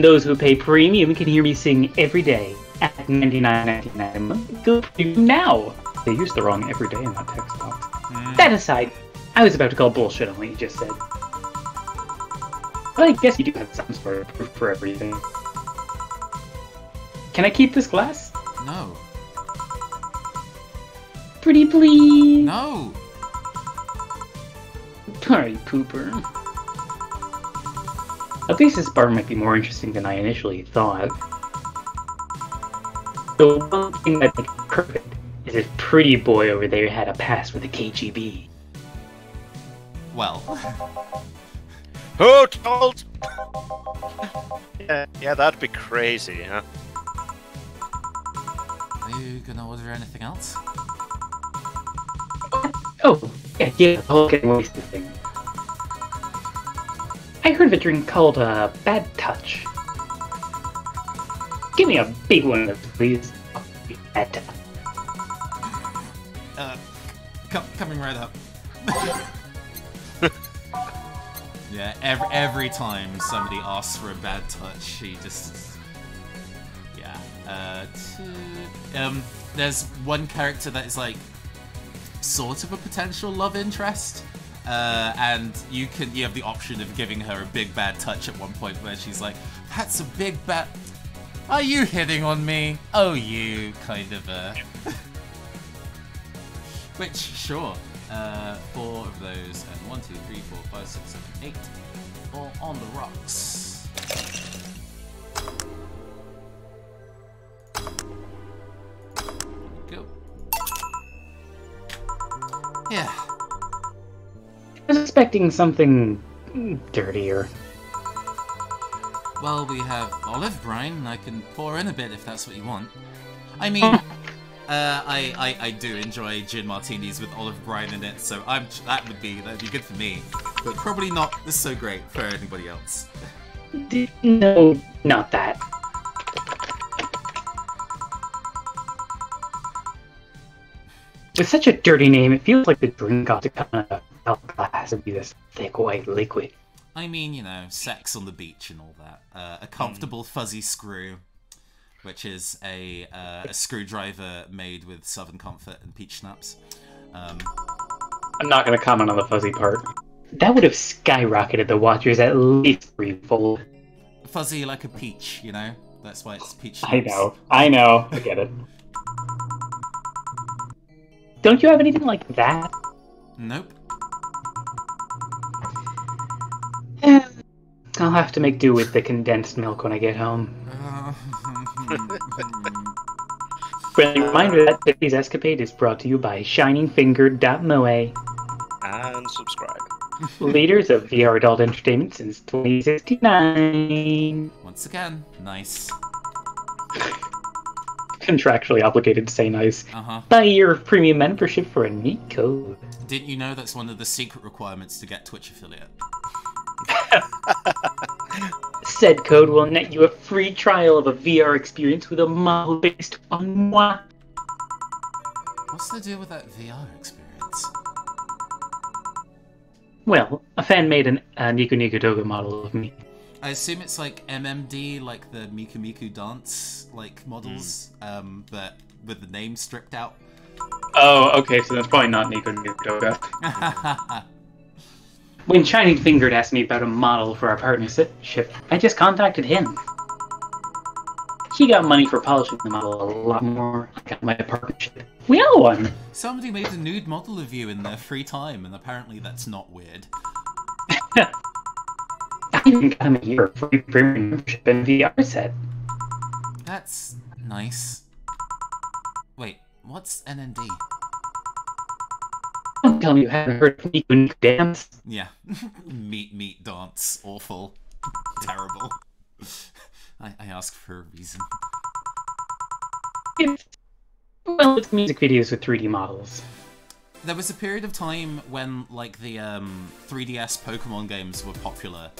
those who pay premium can hear me sing every day at $99.99 a month. Go premium now. They used the wrong "every day" in that text box. That aside, I was about to call bullshit on what you just said. But I guess you do have some sort of proof for everything. Can I keep this glass? No. Pretty please. No. Sorry, pooper. At least this bar might be more interesting than I initially thought. The one thing that makes it perfect is this pretty boy over there had a pass with the KGB. Well. Who told? Yeah, that'd be crazy, huh? Are you gonna order anything else? Oh, yeah, the whole getting wasted thing. I heard of a drink called Bad Touch. Give me a big one of those, please. Bad Touch. Coming right up. Yeah, every time somebody asks for a bad touch, she just... Yeah. There's one character that is like sort of a potential love interest, and you have the option of giving her a big bad touch at one point where she's like, "That's a big bad. Are you hitting on me? Oh, you kind of Which, sure. 4 of those, and 1, 2, 3, 4, 5, 6, 7, 8, all on the rocks. Go. Yeah. I was expecting something dirtier. Well, we have olive brine. I can pour in a bit if that's what you want. I mean, I do enjoy gin martinis with olive brine in it, so that'd be good for me, but probably not so great for anybody else. No, not that. With such a dirty name, it feels like the drink ought to come in a glass and be this thick white liquid. I mean, you know, sex on the beach and all that. A comfortable fuzzy screw, which is a screwdriver made with Southern Comfort and peach schnapps. I'm not going to comment on the fuzzy part. That would have skyrocketed the watchers at least threefold. Fuzzy like a peach, you know? That's why it's peach schnapps. I know. I get it. Don't you have anything like that? Nope. I'll have to make do with the condensed milk when I get home. Friendly reminder that today's escapade is brought to you by ShiningFinger.moe. And subscribe. Leaders of VR adult entertainment since 2069. Once again, nice. Contractually obligated to say nice. Uh-huh. Buy your premium membership for a neat code. Didn't you know that's one of the secret requirements to get Twitch affiliate? Said code will net you a free trial of a VR experience with a model based on moi. What's the deal with that VR experience? Well, a fan made a Niku Niku Doga model of me. I assume it's like MMD, like the Miku Miku dance like models, but with the name stripped out. Oh, okay, so that's probably not Nico Nico Doga. When Shining Fingered asked me about a model for our partnership, I just contacted him. He got money for polishing the model a lot more. I got my partnership. We all won! Somebody made a nude model of you in their free time, and apparently that's not weird. I even got him a year of free premium membership and VR set. That's nice. Wait, what's NND? Don't tell me you haven't heard of Niku Niku Dance. Yeah. Meat dance. Awful. Terrible. I ask for a reason. Well, it's music videos with 3D models. There was a period of time when, like, the 3DS Pokemon games were popular,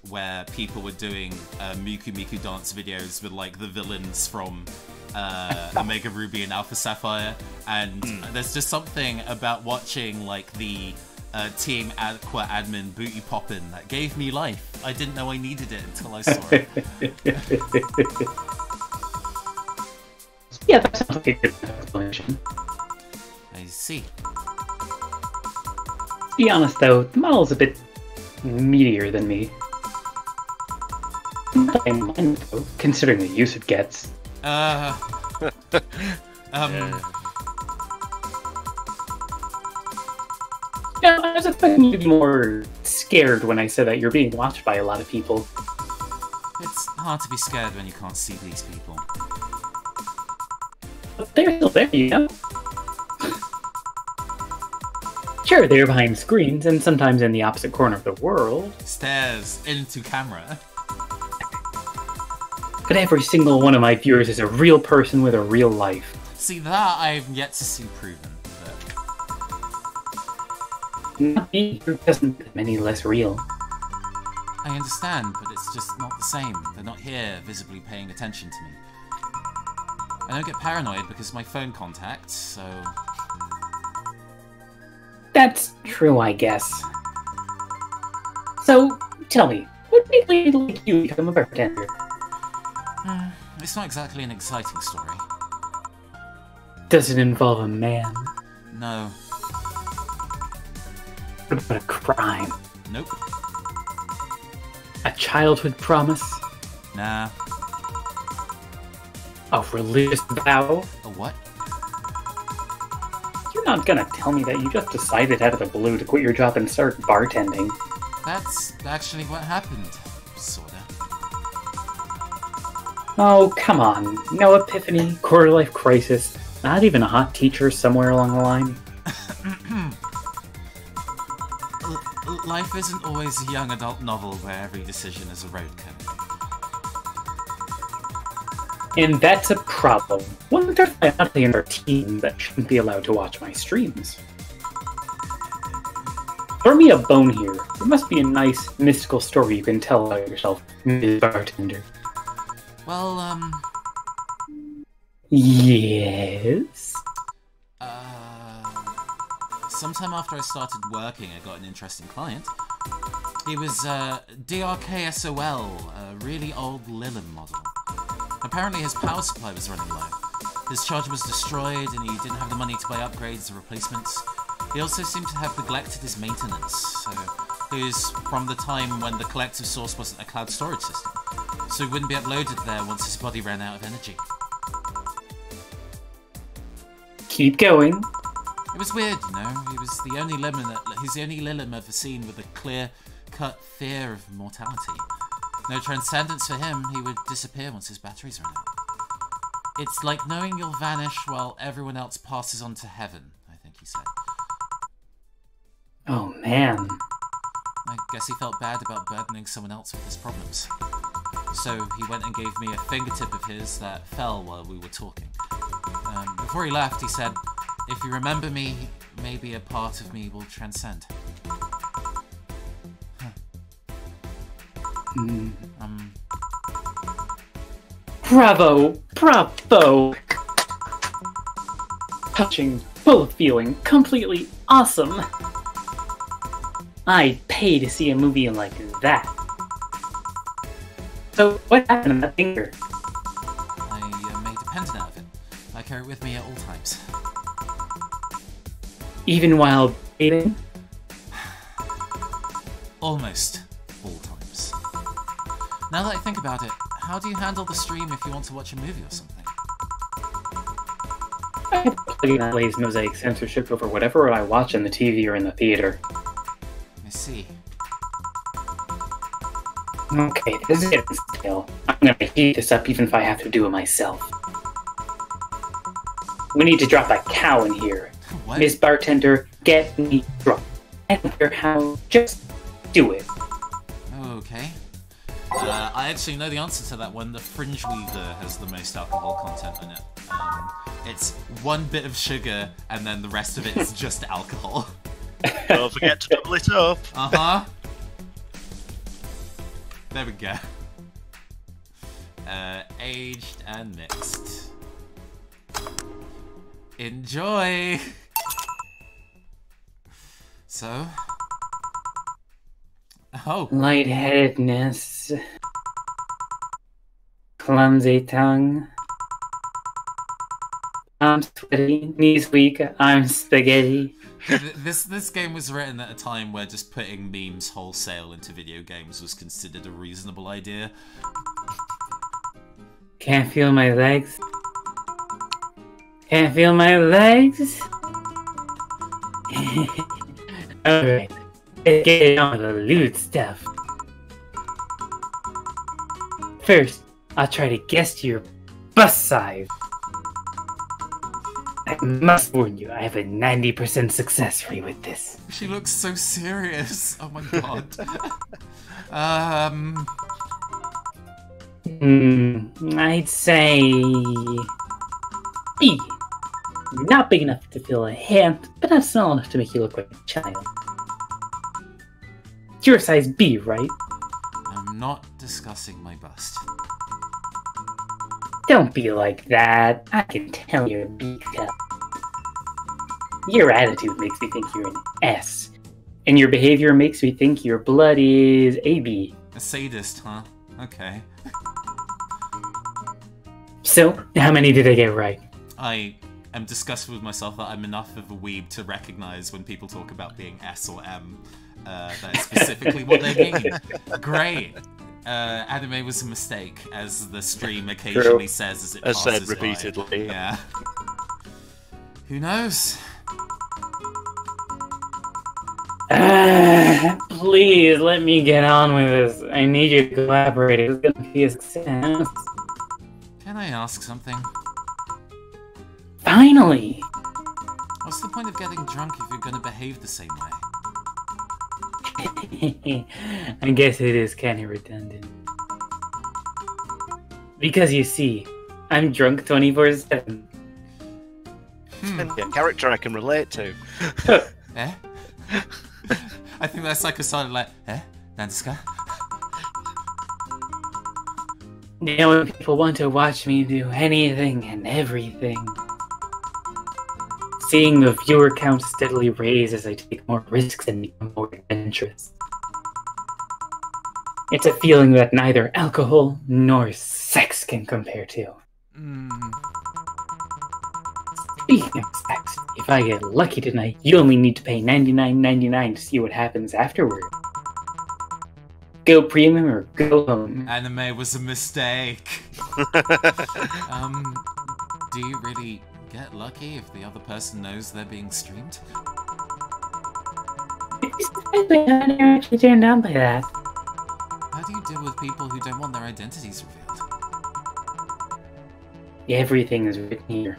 where people were doing Miku Miku dance videos with, like, the villains from Omega Ruby and Alpha Sapphire, and there's just something about watching, like, the Team Aqua admin booty poppin' that gave me life. I didn't know I needed it until I saw it. Yeah, that sounds like a good explanation. I see. To be honest, though, the model's a bit meatier than me. Not that I mind, though, considering the use it gets. Yeah. Yeah, I was expecting you to be more scared when I said that you're being watched by a lot of people. It's hard to be scared when you can't see these people. But they're still there, you know? Sure, they're behind screens, and sometimes in the opposite corner of the world. Stares into camera. But every single one of my viewers is a real person with a real life. See, that I've yet to see proven. Not being here doesn't make them any less real. I understand, but it's just not the same. They're not here, visibly paying attention to me. I don't get paranoid because my phone contacts, so... That's true, I guess. So, tell me, what made me like you become a bartender? It's not exactly an exciting story. Does it involve a man? No. What about a crime? Nope. A childhood promise? Nah. A religious vow? A what? You're not gonna tell me that you just decided out of the blue to quit your job and start bartending. That's actually what happened. Sorta. Oh, come on. No epiphany, quarter-life crisis, not even a hot teacher somewhere along the line? Life isn't always a young adult novel where every decision is a roadkill. And that's a problem. Wonder if I'm not in our team that shouldn't be allowed to watch my streams. Throw me a bone here. There must be a nice, mystical story you can tell about yourself, Ms. Bartender. Well, Yes? sometime after I started working, I got an interesting client. He was, DRKSOL, a really old Lilum model. Apparently his power supply was running low. His charger was destroyed and he didn't have the money to buy upgrades or replacements. He also seemed to have neglected his maintenance, so it was from the time when the collective source wasn't a cloud storage system, so he wouldn't be uploaded there once his body ran out of energy. Keep going. It was weird, you know. He's the only Lilum I've ever seen with a clear-cut fear of mortality. No transcendence for him, he would disappear once his batteries ran out. It's like knowing you'll vanish while everyone else passes on to heaven, I think he said. Oh, man. I guess he felt bad about burdening someone else with his problems. So he went and gave me a fingertip of his that fell while we were talking. Before he left, he said, "If you remember me, maybe a part of me will transcend." Bravo! Bravo! Touching, full of feeling, completely awesome! I'd pay to see a movie like that. So, what happened to that finger? I made a pendant out of it. I carry it with me at all times. Even while bathing? Almost all times. Now that I think about it, how do you handle the stream if you want to watch a movie or something? I plug in that lays mosaic censorship over whatever I watch in the TV or in the theater. I see. Okay, this is getting stale. I'm gonna heat this up even if I have to do it myself. We need to drop a cow in here. What? Miss Bartender, get me drunk. I don't care how, just do it. Okay. I actually know the answer to that one. The Fringe Weaver has the most alcohol content in it. It's 1 bit of sugar, and then the rest of it is just alcohol. Don't forget to double it up. Uh-huh. There we go. Aged and mixed. Enjoy! So... Oh. Lightheadedness. Clumsy tongue. I'm sweaty, knees weak, I'm spaghetti. This game was written at a time where just putting memes wholesale into video games was considered a reasonable idea. Can't feel my legs. Can't feel my legs. Alright, let's get on with the lewd stuff. First, I'll try to guess your bust size. I must warn you, I have a 90% success rate with this. She looks so serious. Oh my god. I'd say... B. You're not big enough to fill a hand, but not small enough to make you look like a child. You're a size B, right? I'm not discussing my bust. Don't be like that. I can tell you're beat up. Your attitude makes me think you're an S. And your behavior makes me think your blood is AB. A sadist, huh? Okay. So, how many did I get right? I am disgusted with myself that I'm enough of a weeb to recognize when people talk about being S or M. That is specifically what they mean. Great. Anime was a mistake, as the stream occasionally says as it passes by. said repeatedly. Yeah. Who knows? Please, let me get on with this. I need you to collaborate. It's gonna be a success. Can I ask something? Finally! What's the point of getting drunk if you're gonna behave the same way? I guess it is kind of redundant. Because you see, I'm drunk 24/7. And a character I can relate to. Eh? I think that's like a solid like, eh? Nandesuka? Now when people want to watch me do anything and everything, seeing the viewer count steadily raise as I take more risks and become more adventurous. It's a feeling that neither alcohol nor sex can compare to. Speaking of sex, if I get lucky tonight, you only need to pay $99.99 to see what happens afterward. Go premium or go home. Anime was a mistake. Do you really get lucky if the other person knows they're being streamed? I'm actually turned down by that. How do you deal with people who don't want their identities revealed? Everything is written here.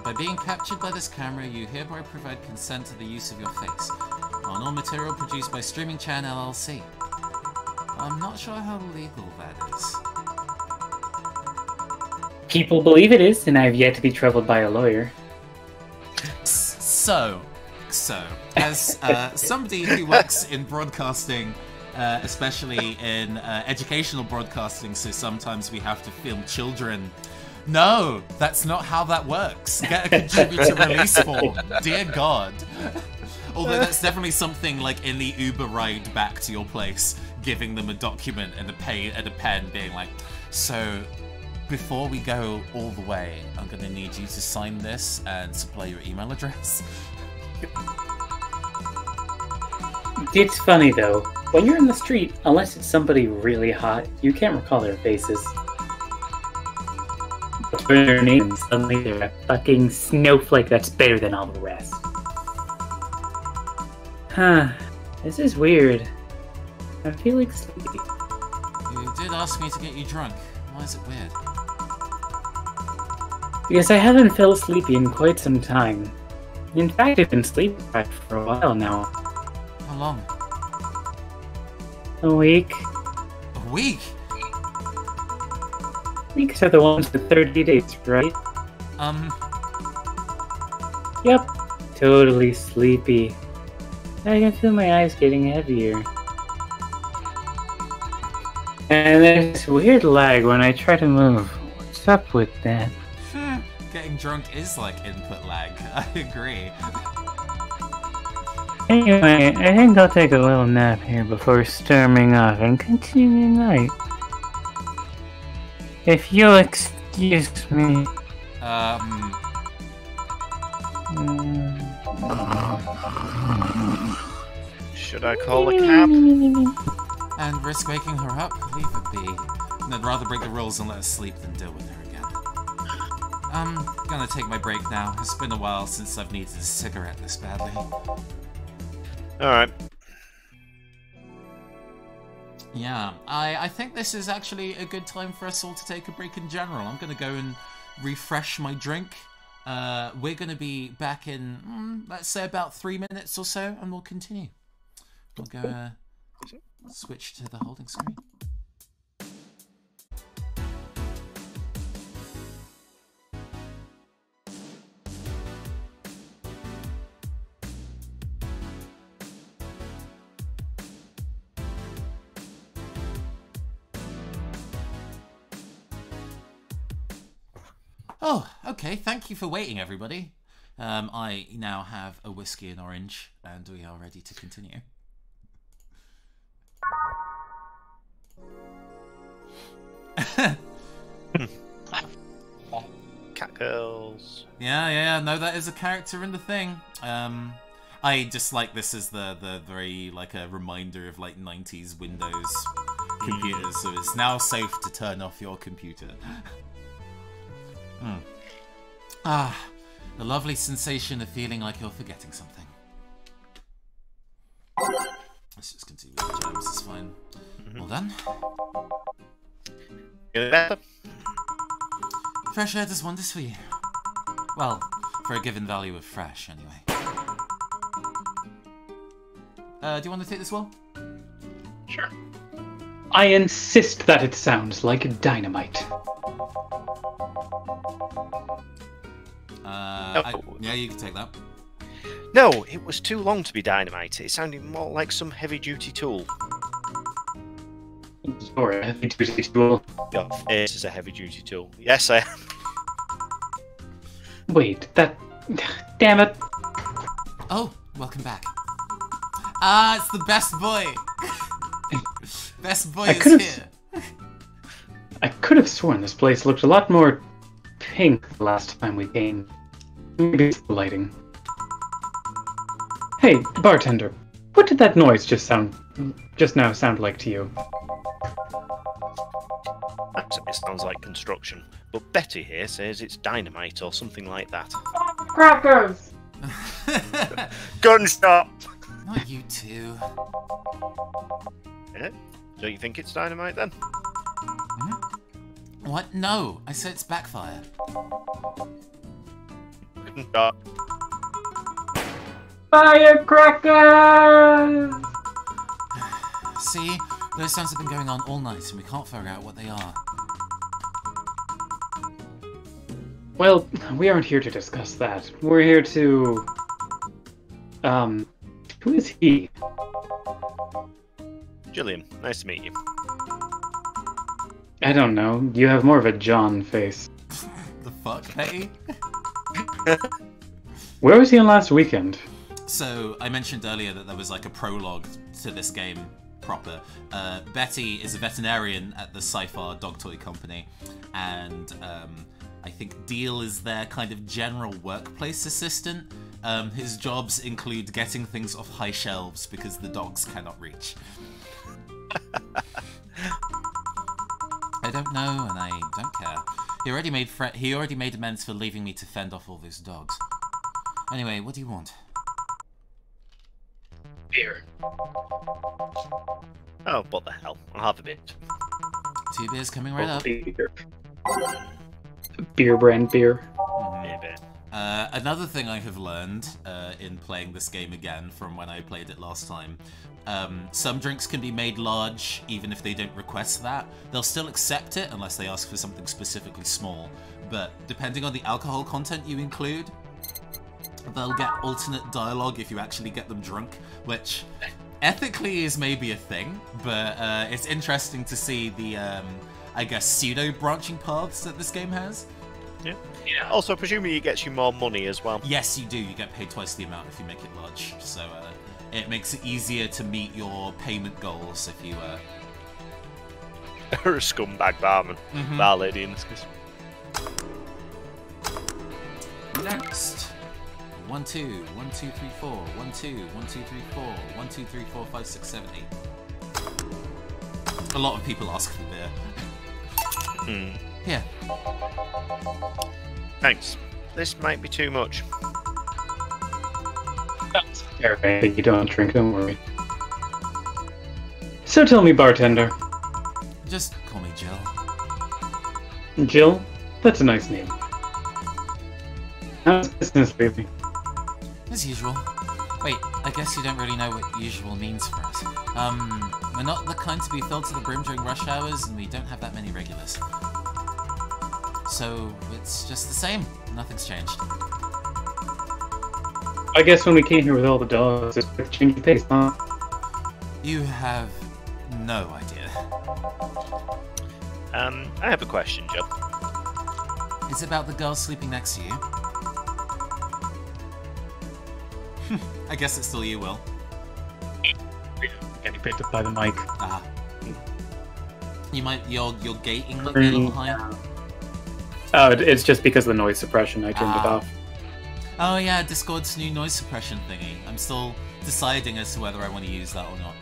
By being captured by this camera, you hereby provide consent to the use of your face on all material produced by Streaming Chan LLC. I'm not sure how legal that is. People believe it is, and I've yet to be troubled by a lawyer. So, as somebody who works in broadcasting, especially in educational broadcasting, so sometimes we have to film children. No, that's not how that works. Get a contributor release form. Dear God. Although that's definitely something like in the Uber ride back to your place, giving them a document and a pen, being like, so before we go all the way, I'm gonna need you to sign this and supply your email address. It's funny though, when you're in the street, unless it's somebody really hot, you can't recall their faces. But when their name, and suddenly they're a fucking snowflake that's better than all the rest. Huh, this is weird. I feel like sleepy. You did ask me to get you drunk. Why is it weird? Because I haven't felt sleepy in quite some time. In fact, I've been sleep deprived for a while now. How long? A week. A week? Weeks are the ones with 30 days, right? Yep. Totally sleepy. I can feel my eyes getting heavier. And there's this weird lag when I try to move. What's up with that? Getting drunk is like input lag. I agree. Anyway, I think I'll take a little nap here before storming off and continue the night. If you'll excuse me. Should I call a cab? And risk waking her up? Leave it be. And I'd rather break the rules and let her sleep than deal with her again. I'm gonna take my break now. It's been a while since I've needed a cigarette this badly. Alright. Yeah, I think this is actually a good time for us all to take a break in general. I'm gonna go and refresh my drink. We're gonna be back in, let's say about 3 minutes or so, and we'll continue. We'll go switch to the holding screen. Oh, okay. Thank you for waiting, everybody. I now have a whiskey and orange, and we are ready to continue. Cat girls. Yeah. No, that is a character in the thing. I just like this as the very like a reminder of like 90s Windows computers. So it's now safe to turn off your computer. Ah, the lovely sensation of feeling like you're forgetting something. Let's just continue with the jams. It's fine. Well done. Feeling better? Fresh air does wonders for you. Well, for a given value of fresh, anyway. Do you want to take this well? Sure. I insist that it sounds like dynamite. Yeah, you can take that. No, it was too long to be dynamite. It sounded more like some heavy-duty tool. Or a heavy-duty tool. Your face is a heavy-duty tool. Yes, I am. Wait, that... Damn it. Oh, welcome back. Ah, it's the best boy. Best boy is here. I could have sworn this place looked a lot more pink the last time we came. Maybe it's the lighting. Hey, bartender, what did that noise just now sound like to you? Actually, it sounds like construction. But Betty here says it's dynamite or something like that. Crackers! Gunshot! Not you two. Yeah? Don't you think it's dynamite then? What? No, I said it's backfire. Gunshot. Firecrackers! See? Those sounds have been going on all night and we can't figure out what they are. Well, we aren't here to discuss that. We're here to... Who is he? Jillian, nice to meet you. I don't know. You have more of a John face. The fuck, hey? Where was he on last weekend? So, I mentioned earlier that there was like a prologue to this game proper. Betty is a veterinarian at the Sci-Fi dog toy company, and I think Deal is their kind of general workplace assistant. His jobs include getting things off high shelves because the dogs cannot reach. I don't know, and I don't care. He already made amends for leaving me to fend off all those dogs. Anyway, what do you want? Beer. Oh, what the hell? I'll have a bit. 2 beers coming right up. Beer. Beer brand beer. Maybe. Another thing I have learned in playing this game again from when I played it last time, some drinks can be made large even if they don't request that. They'll still accept it unless they ask for something specifically small, but depending on the alcohol content you include, they'll get alternate dialogue if you actually get them drunk, which ethically is maybe a thing, but it's interesting to see the, I guess, pseudo-branching paths that this game has. Yeah. Also, presumably it gets you more money as well. Yes, you do. You get paid twice the amount if you make it large, so it makes it easier to meet your payment goals if you... Or a scumbag barman. Bar lady in this case. Next. 1 2 1 2 3 4 1 2 1 2 3 4 1 2 3 4 5 6 7 8. A lot of people ask for beer. Here. Thanks. This might be too much. That's terrifying. You don't drink, don't worry. So tell me, bartender. Just call me Jill. Jill? That's a nice name. How's business lately? As usual. Wait, I guess you don't really know what usual means for us. We're not the kind to be filled to the brim during rush hours, and we don't have that many regulars. So, it's just the same. Nothing's changed. I guess when we came here with all the dogs, it's a change of pace, huh? You have no idea. I have a question, Joe. Is it about the girl sleeping next to you? I guess it's still you, Will. Getting picked up by the mic. Ah. You're gating a little higher? Oh, it's just because of the noise suppression. I turned it off. Oh yeah, Discord's new noise suppression thingy. I'm still deciding as to whether I want to use that or not.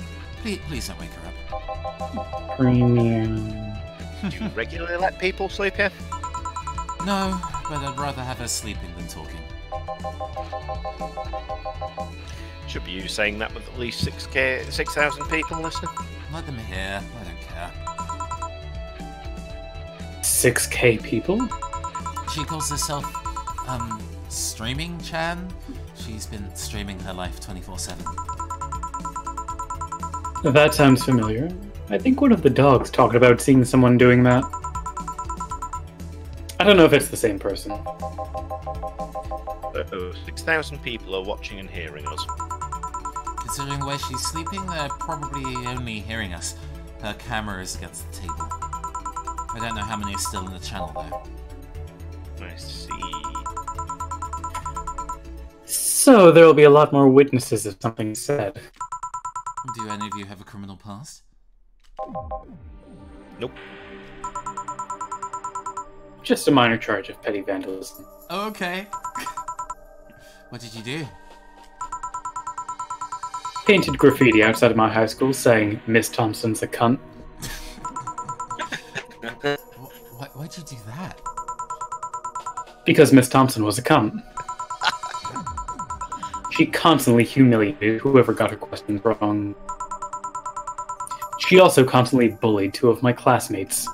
Please don't wake her up. Premium. Do you regularly let people sleep here? No, but I'd rather have her sleeping than talking. Should be you saying that with at least 6,000 people listening. Let them hear. I don't care. 6K people? She calls herself, Streaming Chan. She's been streaming her life 24/7. That sounds familiar. I think one of the dogs talked about seeing someone doing that. I don't know if it's the same person. 6,000 people are watching and hearing us. Considering the way she's sleeping, they're probably only hearing us. Her camera is against the table. I don't know how many are still in the channel, though. I see. So there will be a lot more witnesses if something's said. Do any of you have a criminal past? Nope. Just a minor charge of petty vandalism. Oh, okay. What did you do? Painted graffiti outside of my high school saying, Miss Thompson's a cunt. Why'd you do that? Because Miss Thompson was a cunt. She constantly humiliated whoever got her questions wrong. She also constantly bullied 2 of my classmates.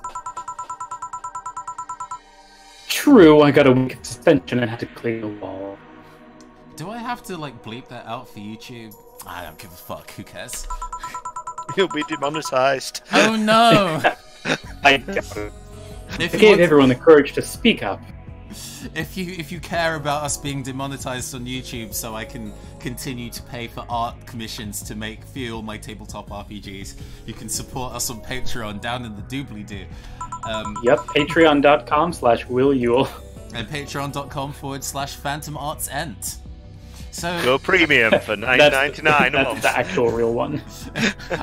True, I got a week of suspension and had to clean the wall. Do I have to, like, bleep that out for YouTube? I don't give a fuck, who cares? You'll be demonetized. Oh no! I gave everyone the courage to speak up. If you care about us being demonetized on YouTube so I can continue to pay for art commissions to fuel my tabletop RPGs, you can support us on Patreon down in the doobly-doo. Yep, patreon.com/WillYule. And patreon.com/PhantomArtsEnt. So Go premium for $9.99 a month. That's the actual real one.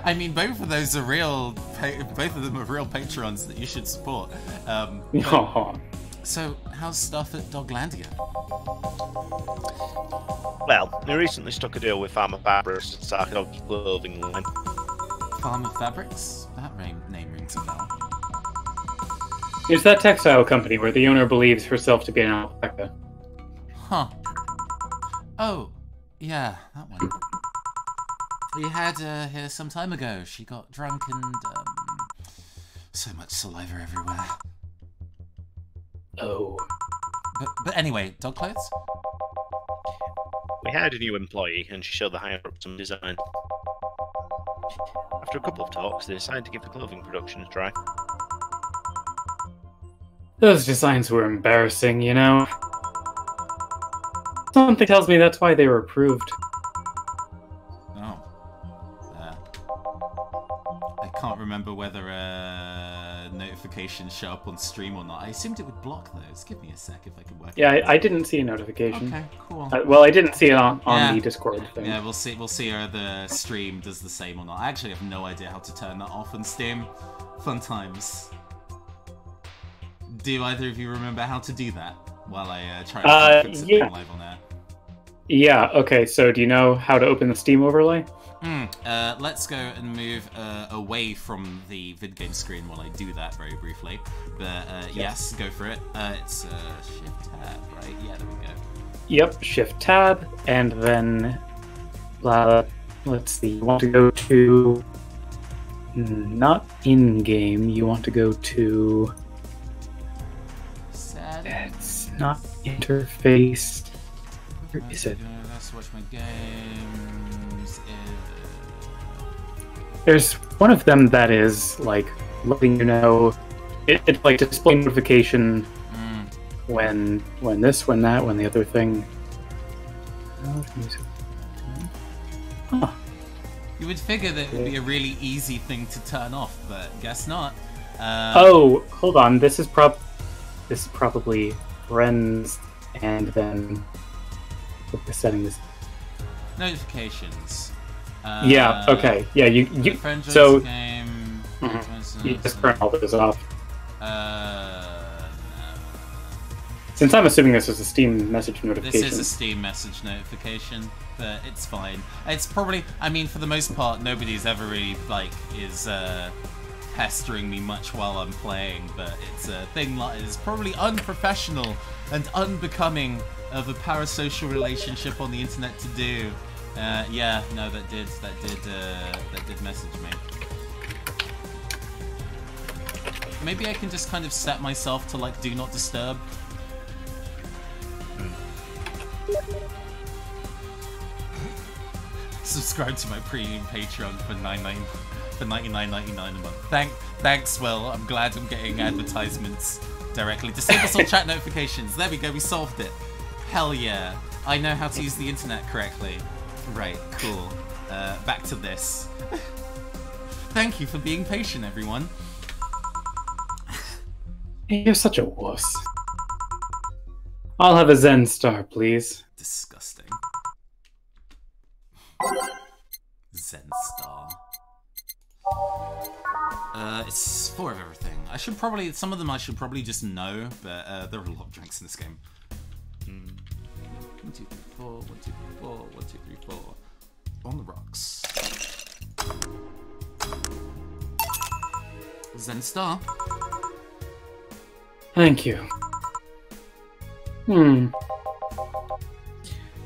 I mean, both of those are real. Both of them are real patrons that you should support. So, how's stuff at Doglandia? Well, we recently struck a deal with Farmer Fabrics to start a clothing line. Farmer Fabrics? That name rings a bell. It's that textile company where the owner believes herself to be an alpaca. Huh. Oh, yeah, that one. We had her here some time ago. She got drunk and, so much saliva everywhere. Oh. But anyway, dog clothes? We hired a new employee and she showed the higher up some design. After a couple of talks, they decided to give the clothing production a try. Those designs were embarrassing, you know? Something tells me that's why they were approved. Oh. I can't remember whether notifications show up on stream or not. I assumed it would block those. Give me a sec if I can work. Yeah, I didn't see a notification. Okay, cool. Well, I didn't see it on the Discord thing. Yeah, we'll see whether the stream does the same or not. I actually have no idea how to turn that off on Steam. Fun times. Do either of you remember how to do that while I try to fix it live on air? Yeah, okay, so do you know how to open the Steam overlay? Let's go and move away from the vidgame screen while I do that very briefly. But yes, go for it. It's Shift Tab, right? Yeah, there we go. Yep, Shift Tab, and then let's see. You want to go to not in-game. You want to go to. It's not interface. Where is it? Let's watch my games. There's one of them that is like letting you know. It's like display notification when this, when that, when the other thing. Huh. You would figure that it would be a really easy thing to turn off, but guess not. Oh, hold on. This is this is probably friends, and then what the setting is. Notifications. Yeah. Okay. Yeah. You. Friend So. game. You just turn all those off. No. Since I'm assuming this is a Steam message notification. This is a Steam message notification, but it's fine. It's probably, I mean, for the most part, nobody's ever really, is pestering me much while I'm playing, but it's a thing that is probably unprofessional and unbecoming of a parasocial relationship on the internet to do. Yeah, no, that did message me. Maybe I can just kind of set myself to, do not disturb. Subscribe to my premium Patreon for $99.99 a month. Thanks, Will. I'm glad I'm getting advertisements directly. Disable all chat notifications. There we go. We solved it. Hell yeah. I know how to use the internet correctly. Right. Cool. Back to this. Thank you for being patient, everyone. You're such a wuss. I'll have a Zen star, please. Disgusting. Zen star. It's 4 of everything. Some of them I should probably just know, but there are a lot of drinks in this game. 1, 2, 3, 4, 1, 2, 3, 4, 1, 2, 3, 4. On the rocks. Zen star. Thank you.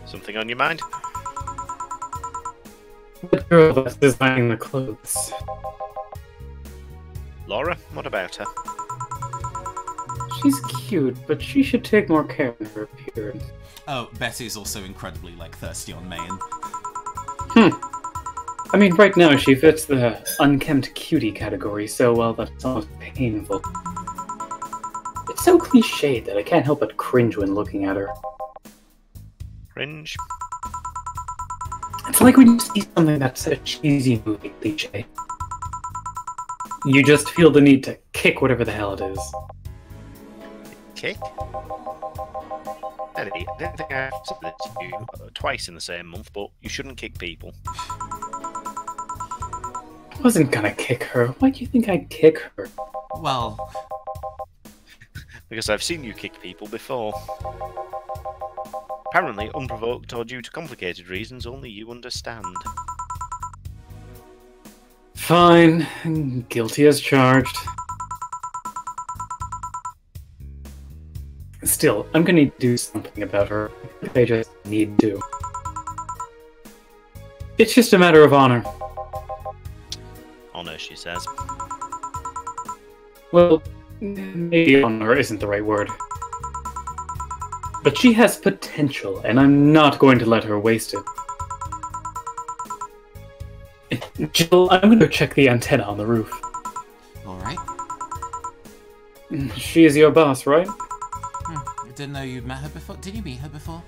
Something on your mind? The girl that's designing the clothes. Laura, what about her? She's cute, but she should take more care of her appearance. Oh, Betty's also incredibly, thirsty on Mayan. I mean, right now she fits the unkempt cutie category so well that it's almost painful. It's so cliched that I can't help but cringe when looking at her. Cringe? It's like when you see something that's a cheesy movie cliche. You just feel the need to kick whatever the hell it is. Kick? Eddie, I don't think I have said this to you twice in the same month, but you shouldn't kick people. I wasn't gonna kick her. Why do you think I'd kick her? Well... Because I've seen you kick people before. Apparently unprovoked or due to complicated reasons only you understand. Fine. Guilty as charged. Still, I'm gonna need to do something about her. I just need to. It's just a matter of honor. Honor, she says. Well, maybe honor isn't the right word. But she has potential, and I'm not going to let her waste it. Jill, I'm going to check the antenna on the roof. Alright. She is your boss, right? I didn't know you'd met her before. Did you meet her before?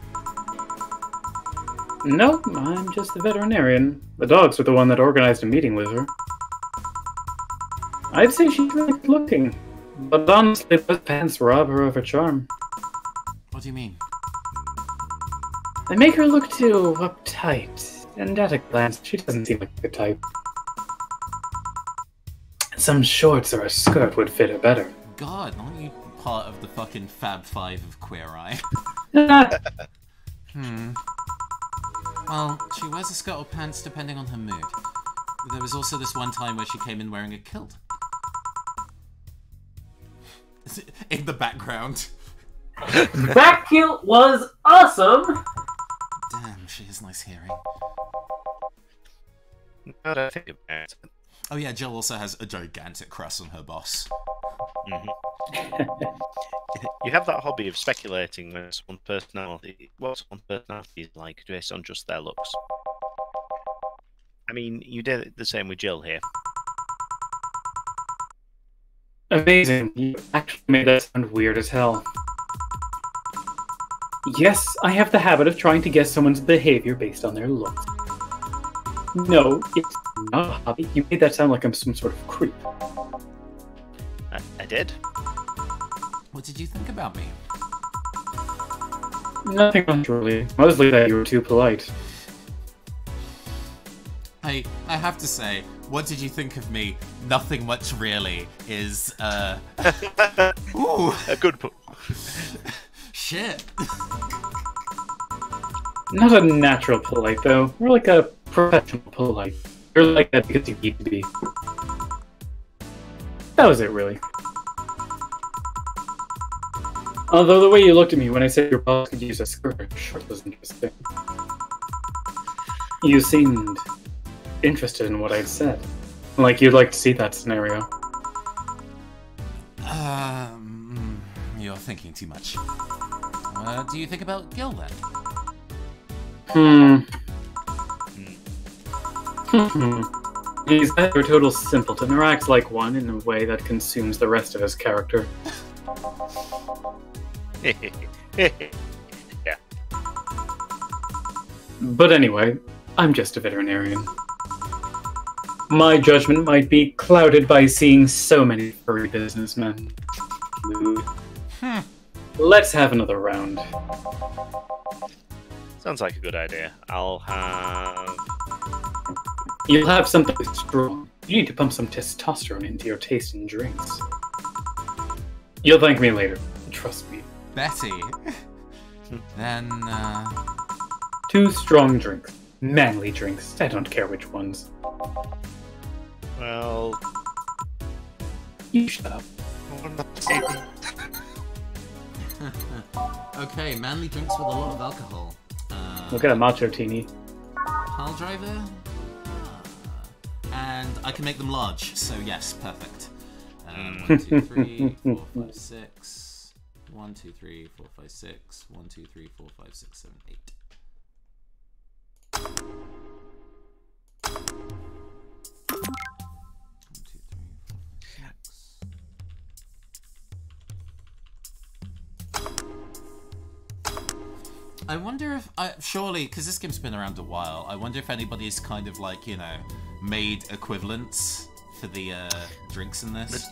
No, I'm just the veterinarian. The dogs were the one that organized a meeting with her. I'd say she's good looking, but honestly, those pants rob her of her charm. What do you mean? They make her look too uptight, and at a glance, she doesn't seem like the type. Some shorts or a skirt would fit her better. God, aren't you part of the fucking Fab Five of Queer Eye? Well, she wears a skirt or pants depending on her mood. There was also this one time where she came in wearing a kilt. In the background. That kilt was awesome! Damn, she has nice hearing. Now that I think about it. Oh yeah, Jill also has a gigantic crush on her boss. You have that hobby of speculating what someone's personality is like based on just their looks. I mean, you did the same with Jill here. Amazing. You actually made that sound weird as hell. Yes, I have the habit of trying to guess someone's behavior based on their looks. No, it's not a hobby. You made that sound like I'm some sort of creep. I did. What did you think about me? Nothing much, really. Mostly that you were too polite. I have to say, what did you think of me? Nothing much, really, is, ooh. A good put. Shit. Not a natural polite, though. More like a professional polite. You're like that because you need to be. That was it, really. Although the way you looked at me when I said your boss could use a skirt shirt was interesting. You seemed interested in what I'd said. Like you'd like to see that scenario. You're thinking too much. What do you think about Gil, then? He's either a total simpleton or acts like one in a way that consumes the rest of his character. Yeah. But anyway, I'm just a veterinarian. My judgment might be clouded by seeing so many furry businessmen. Let's have another round. Sounds like a good idea. I'll have... You'll have something strong. You need to pump some testosterone into your taste in drinks. You'll thank me later. Trust me. Betty. Then, 2 strong drinks. Manly drinks. I don't care which ones. Well... You shut up. Okay, manly drinks with a lot of alcohol. Look at a macho teeny. Pile driver? And I can make them large, so yes, perfect. 1, 2, 3, 4, 5, 6. 1, 2, 3, 4, 5, 6. 1, 2, 3, 4, 5, 6, 7, 8. 1, 2, 3, 4, 5, 6. I wonder if, surely, because this game's been around a while, I wonder if anybody's kind of like, you know, made equivalents for the drinks in this.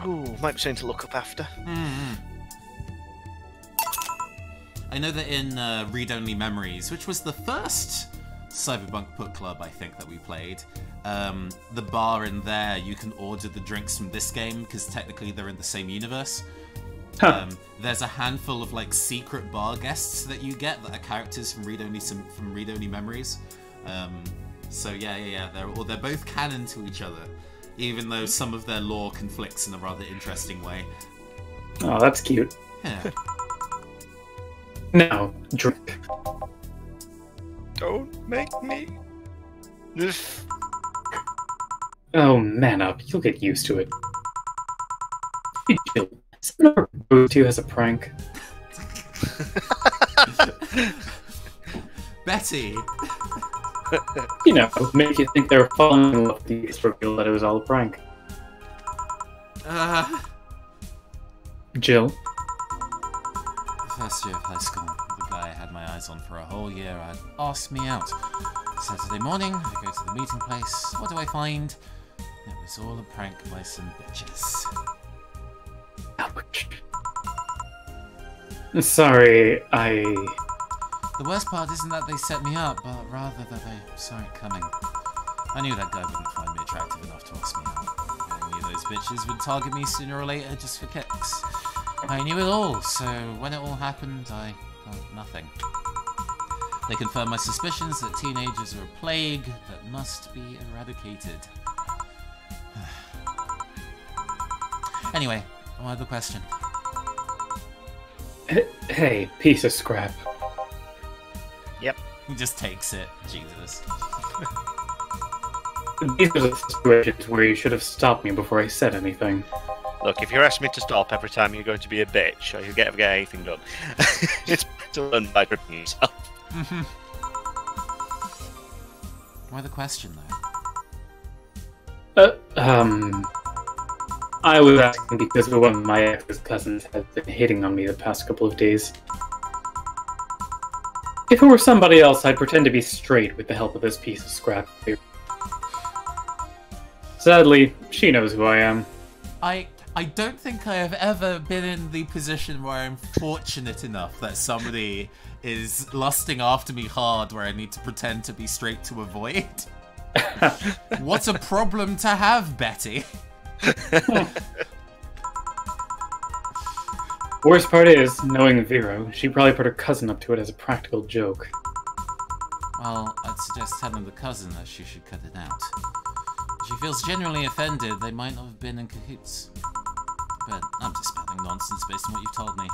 Ooh, might be something to look up after. I know that in Read Only Memories, which was the first Cyberpunk Book Club, I think, that we played, the bar in there, you can order the drinks from this game, because technically they're in the same universe. There's a handful of like secret bar guests that you get that are characters from Read Only Memories. So yeah, they're both canon to each other, even though some of their lore conflicts in a rather interesting way. Oh, that's cute. Yeah. Now, drink. Don't make me. Oh, man up. You'll get used to it. Hey, Jill. Someone ever proposed to you as a prank? Betty! You know, make you think they were falling in love with you, just reveal that it was all a prank. Jill? First year of high school, the guy I had my eyes on for a whole year had asked me out. Saturday morning, I go to the meeting place. What do I find? It was all a prank by some bitches. Ouch. Sorry, The worst part isn't that they set me up, but rather that I saw it coming. I knew that guy wouldn't find me attractive enough to ask me out. I knew those bitches would target me sooner or later just for kicks. I knew it all, so when it all happened, I got nothing. They confirmed my suspicions that teenagers are a plague that must be eradicated. Anyway, what other question? Hey, piece of scrap. Yep. He just takes it. Jesus. These are the situations where you should have stopped me before I said anything. Look, if you're asking me to stop every time you're going to be a bitch, or you get anything done, it's to learn by tripping yourself. Why the question, though? I was asking because one of my ex's cousins has been hitting on me the past couple of days. If it were somebody else, I'd pretend to be straight with the help of this piece of scrap. Sadly, she knows who I am. I don't think I have ever been in the position where I'm fortunate enough that somebody is lusting after me hard where I need to pretend to be straight to avoid. What a problem to have, Betty. Worst part is, knowing Vero, she probably put her cousin up to it as a practical joke. Well, I'd suggest telling the cousin that she should cut it out. If she feels genuinely offended, they might not have been in cahoots. But I'm just spouting nonsense based on what you've told me.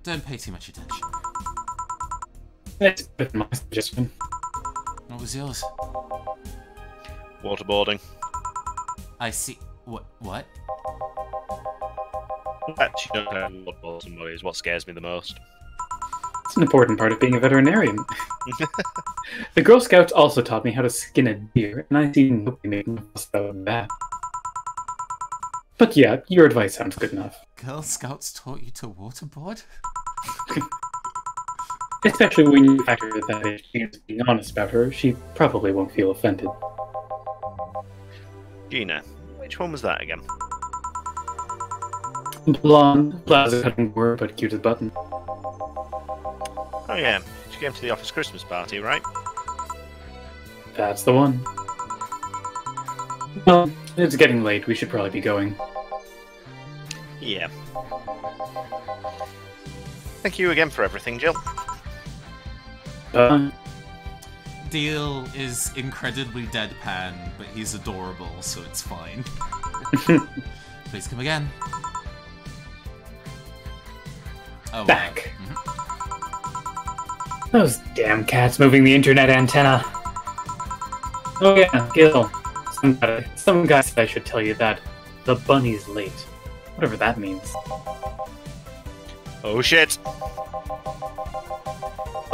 Don't pay too much attention. That's my suggestion. What was yours? Waterboarding. I see. What? Actually, don't know waterboard somebody is what scares me the most. It's an important part of being a veterinarian. The Girl Scouts also taught me how to skin a deer, and I see nobody making a fuss about that. But yeah, your advice sounds good enough. Girl Scouts taught you to waterboard? Especially when you factor that if she's being honest about her, she probably won't feel offended. Gina, which one was that again? Blonde, plaza cutting board, but cute as a button. Oh yeah, she came to the office Christmas party, right? That's the one. Well, it's getting late. We should probably be going. Yeah. Thank you again for everything, Jill. Deal is incredibly deadpan, but he's adorable, so it's fine. Please come again. Oh, back. Those damn cats moving the internet antenna. Oh yeah, Gil. Some guy said I should tell you that the bunny's late. Whatever that means. Oh shit!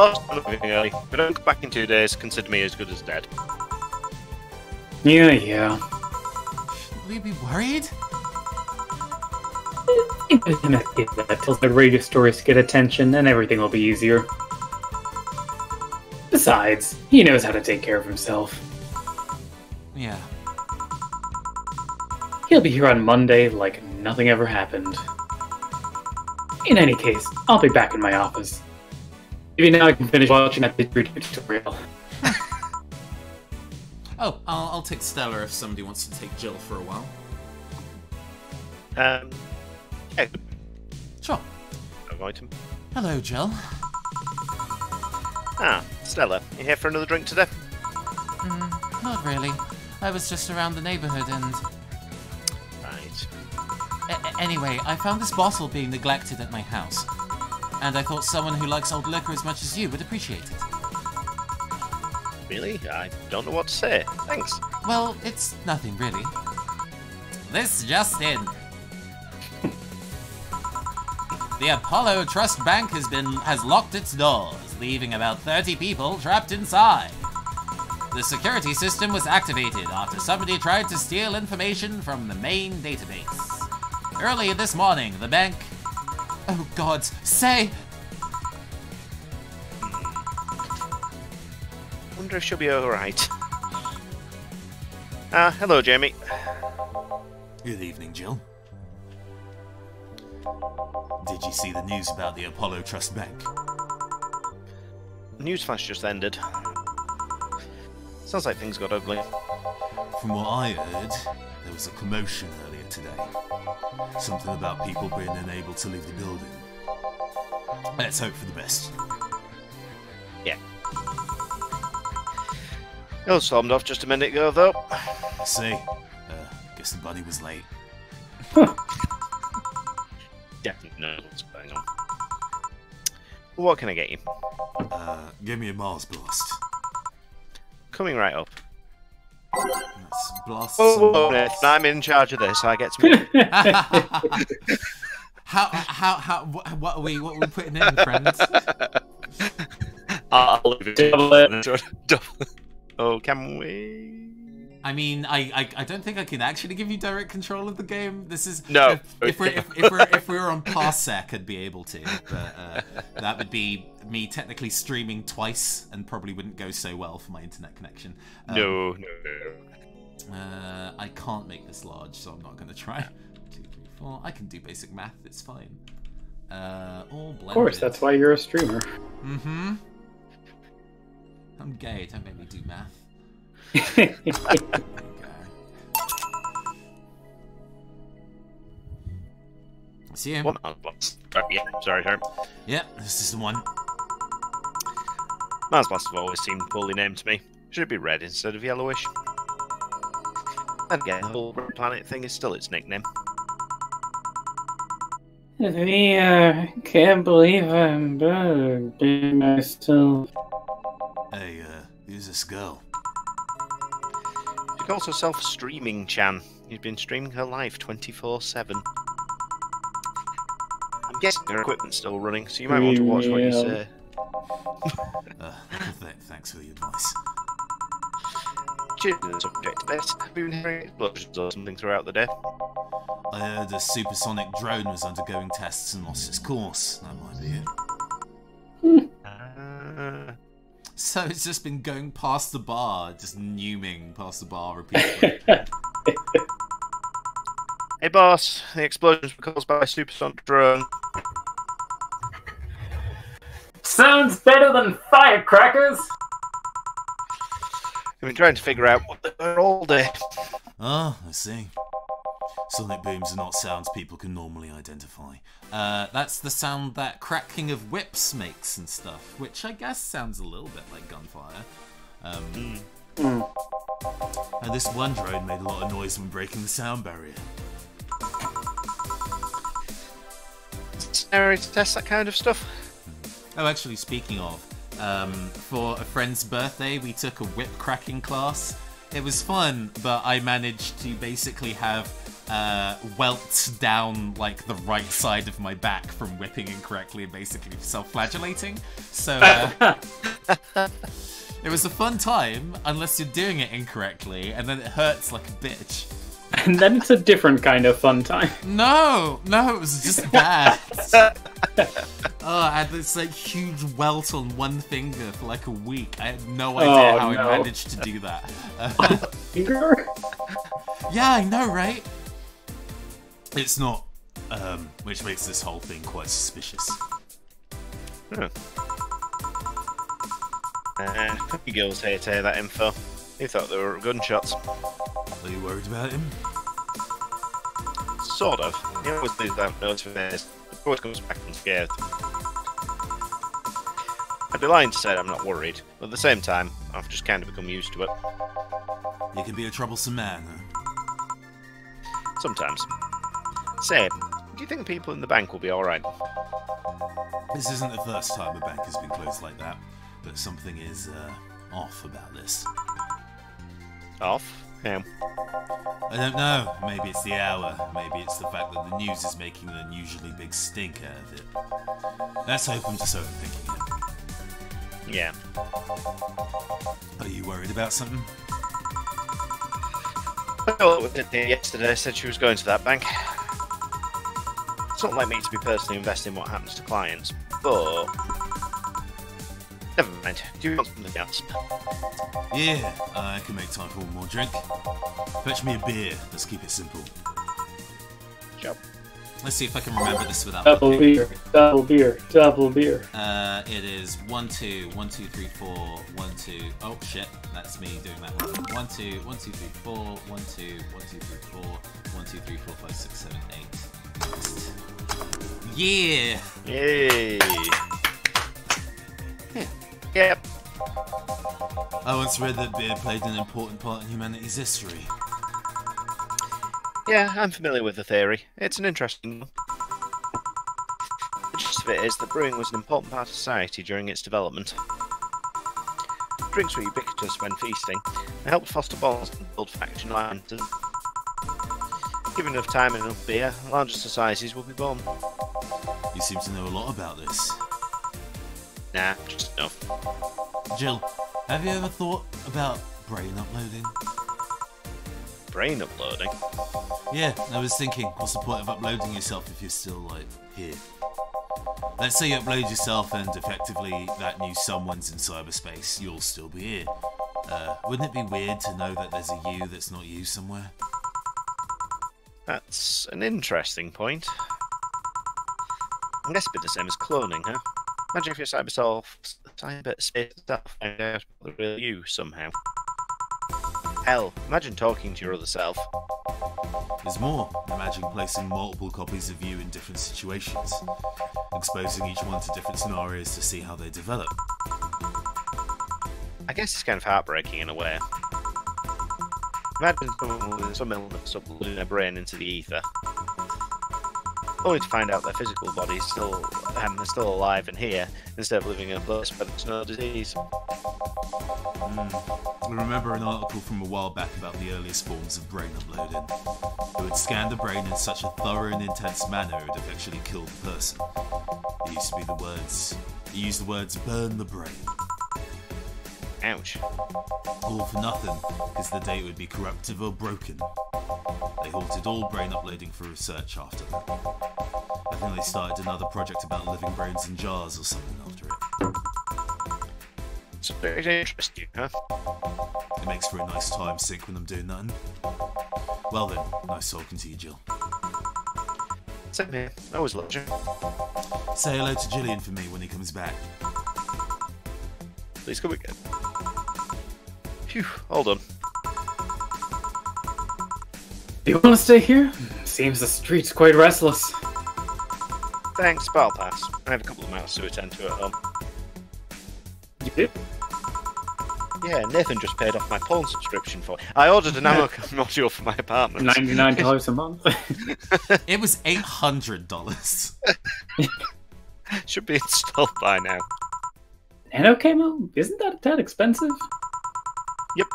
Oh, I'm leaving early. If I don't come back in 2 days, consider me as good as dead. Yeah. Shouldn't we be worried? Until the radio stories get attention, and everything will be easier. Besides, he knows how to take care of himself. Yeah. He'll be here on Monday like nothing ever happened. In any case, I'll be back in my office. Maybe now I can finish watching that tutorial. Oh, I'll take Stella if somebody wants to take Jill for a while. Yeah. Sure. Avoid him. Hello, Jill. Ah, Stella, you here for another drink today? Not really. I was just around the neighborhood and... Right. Anyway, I found this bottle being neglected at my house. And I thought someone who likes old liquor as much as you would appreciate it. Really? I don't know what to say. Thanks. Well, it's nothing really. This just in. The Apollo Trust Bank has locked its doors, leaving about 30 people trapped inside. The security system was activated after somebody tried to steal information from the main database. Early this morning, the bank... Oh God, say... Wonder if she'll be alright. Hello, Jamie. Good evening, Jill. Did you see the news about the Apollo Trust Bank? Newsflash just ended. Sounds like things got ugly. From what I heard, there was a commotion earlier today. Something about people being unable to leave the building. Let's hope for the best. Yeah. It was stormed off just a minute ago, though. I see. Guess the buddy was late. Definitely knows what's going on. What can I get you? Give me a Mars blast. Coming right up. Let's blast Oh, some... I'm in charge of this. I get some. What are we putting in, friends? I'll leave it. Double it. Oh, can we? I mean, I don't think I can actually give you direct control of the game. This is no. If we were on Parsec, I'd be able to, but that would be me technically streaming twice, and probably wouldn't go so well for my internet connection. No. I can't make this large, so I'm not going to try. 2, 3, Well, I can do basic math, it's fine. All blended. Of course, that's why you're a streamer. Mm-hmm. I'm gay, don't make me do math. Okay. See you. Yeah, sorry. Yeah, this is the one. Mars Blast have always seemed poorly named to me. Should it be red instead of yellowish? And again, the whole red planet thing is still its nickname. Can't believe I'm being myself. Hey, who's this girl? She calls herself Streaming Chan. She's been streaming her life 24/7. I'm guessing her equipment's still running, so you might want to watch what you say. Thanks for the advice. Changing the subject a bit. Have you been hearing explosions or something throughout the day? I heard a supersonic drone was undergoing tests and lost its course. That might be it. So it's just been going past the bar, just numing past the bar repeatedly. Hey boss, the explosions were caused by a supersonic drone. Sounds better than firecrackers! I've been trying to figure out what they were all day. Oh, I see. Sonic booms are not sounds people can normally identify. That's the sound that cracking of whips makes and stuff, which I guess sounds a little bit like gunfire. And this one drone made a lot of noise when breaking the sound barrier. Necessary to test that kind of stuff? Oh, actually, speaking of, for a friend's birthday, we took a whip cracking class. It was fun, but I managed to basically have welts down like the right side of my back from whipping incorrectly and basically self-flagellating. So it was a fun time, unless you're doing it incorrectly, and then it hurts like a bitch. And then it's a different kind of fun time. No, it was just bad. I had this like huge welt on one finger for like a week. I had no idea how I managed to do that. Finger? Yeah, I know, right? It's not, which makes this whole thing quite suspicious. You girls here to hear that info. You thought they were gunshots. Are you worried about him? Sort of. He always leaves that notes for this. He always comes back unscathed. I'd be lying to say I'm not worried, but at the same time, I've just kind of become used to it. You can be a troublesome man, huh? Sometimes. Say, do you think the people in the bank will be alright? This isn't the first time a bank has been closed like that, but something is, off about this. Off? How? I don't know. Maybe it's the hour. Maybe it's the fact that the news is making an unusually big stink out of it. Let's hope I'm just overthinking it. Yeah. Are you worried about something? Well, yesterday said she was going to that bank. It's not like me to be personally investing in what happens to clients, but... Never mind. Do you want something else? Yeah, I can make time for one more drink. Fetch me a beer. Let's keep it simple. Job. Let's see if I can remember this without Double looking. beer, double beer, double beer. It is 1 2 1 2 3 4 1 2. Oh shit, that's me doing that wrong. 1 2 1 2 3 4 1 2 1 2 3 4 1 2 3 4 5 6 7 8. Yeah. Yay. Yeah. Yep. I once read that beer played an important part in humanity's history. Yeah, I'm familiar with the theory. It's an interesting one. The gist of it is that brewing was an important part of society during its development. Drinks were ubiquitous when feasting, and helped foster bonds and build faction lines. Given enough time and enough beer, larger societies will be born. You seem to know a lot about this. Nah, just enough. Jill, have you ever thought about brain uploading? Brain uploading? Yeah, I was thinking, what's the point of uploading yourself if you're still, like, here? Let's say you upload yourself and effectively that new someone's in cyberspace, you'll still be here. Wouldn't it be weird to know that there's a you that's not you somewhere? That's an interesting point. I guess it'd be the same as cloning, huh? Imagine if your cyberspace self found out the real you somehow. Hell, imagine talking to your other self. There's more. Imagine placing multiple copies of you in different situations, exposing each one to different scenarios to see how they develop. I guess it's kind of heartbreaking in a way. Imagine someone with some illness uploading their brain into the ether, only to find out their physical body's still alive and here, instead of living in a place where there's no disease. I remember an article from a while back about the earliest forms of brain uploading. It would scan the brain in such a thorough and intense manner it would have actually killed the person. It used to be it used the words "burn the brain." Ouch. All for nothing, because the data would be corruptive or broken. They halted all brain uploading for research after that. I think they started another project about living brains in jars or something after it. It's very interesting, huh? It makes for a nice time sink when I'm doing nothing. Well then, nice talking to you, Jill. Same here. Always love you. Say hello to Jillian for me when he comes back. Please come again. Phew, all done. Do you want to stay here? Seems the street's quite restless. Thanks, but I'll pass. I have a couple of matters to attend to at home. You do? Yeah, Nathan just paid off my porn subscription for it. I ordered an ammo module for my apartment. $99 a month. It was $800. Should be installed by now. And okay, Mo, isn't that a tad expensive? Yep.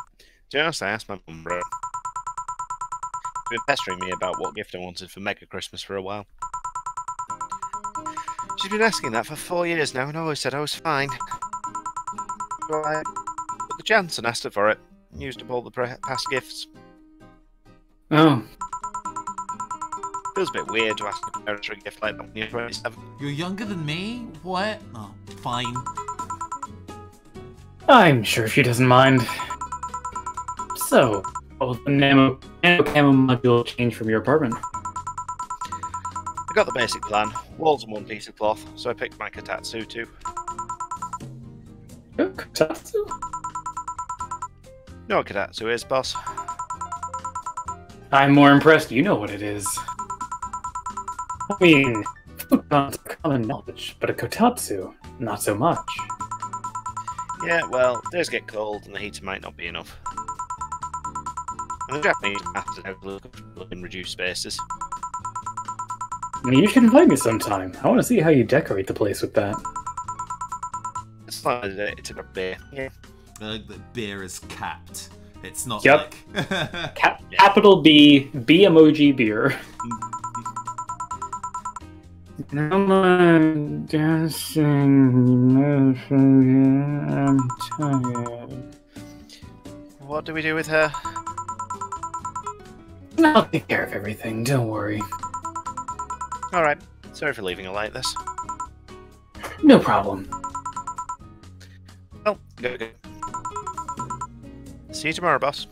Just asked my mum, bro. She's been pestering me about what gift I wanted for Mega Christmas for a while. She's been asking that for 4 years now, and I always said I was fine. So I took the chance and asked her for it. Used up all the past gifts. Oh. Feels a bit weird to ask my parents for a gift like that when you're 27. You're younger than me? What? Oh, fine. I'm sure she doesn't mind. So, what was the nano camo module change from your apartment? I got the basic plan. Walls and one piece of cloth, so I picked my Kotatsu too. Oh, Kotatsu? Know what Kotatsu is, boss? I'm more impressed you know what it is. I mean, photons are common knowledge, but a Kotatsu, not so much. Yeah, well, days get cold and the heater might not be enough. And the Japanese have to have a look in reduced spaces. You should invite me sometime. I want to see how you decorate the place with that. It's like it's a beer. Yeah. The beer is capped. It's not Yep. like... Capital B, B emoji beer. I'm dancing. I'm tired. What do we do with her? I'll take care of everything, don't worry. Alright, sorry for leaving her like this. No problem. Well, go. See you tomorrow, boss.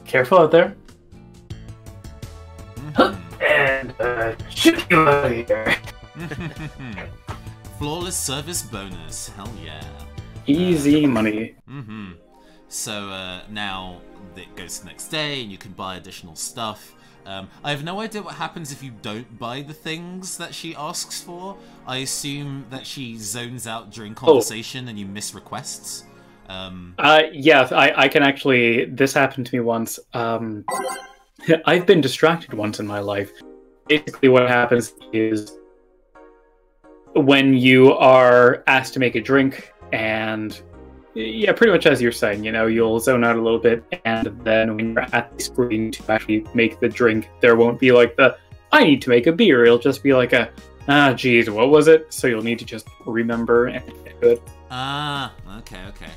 Careful out there. And, shoot you out of here. Flawless service bonus. Hell yeah. Easy money. So now it goes to the next day and you can buy additional stuff. I have no idea what happens if you don't buy the things that she asks for. I assume that she zones out during conversation and you miss requests. Yeah, I can actually... This happened to me once. I've been distracted once in my life. Basically what happens is when you are asked to make a drink and... Yeah, pretty much as you're saying, you know, you'll zone out a little bit, and then when you're at the screen to actually make the drink, there won't be like the, I need to make a beer, it'll just be like a, geez, what was it? So you'll need to just remember and do it. Okay.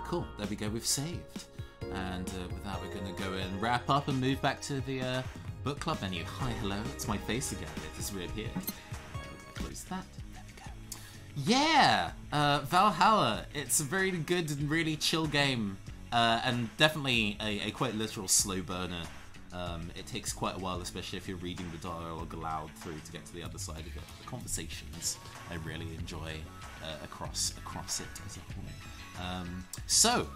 Cool, there we go, we've saved. And with that, we're going to go and wrap up and move back to the book club menu. Hi, hello, it's my face again, it has reappeared. Close that. Yeah, Valhalla. It's a very good and really chill game. and definitely a quite literal slow burner. It takes quite a while, especially if you're reading the dialogue aloud through to get to the other side of it. The conversations I really enjoy across it as a whole. So,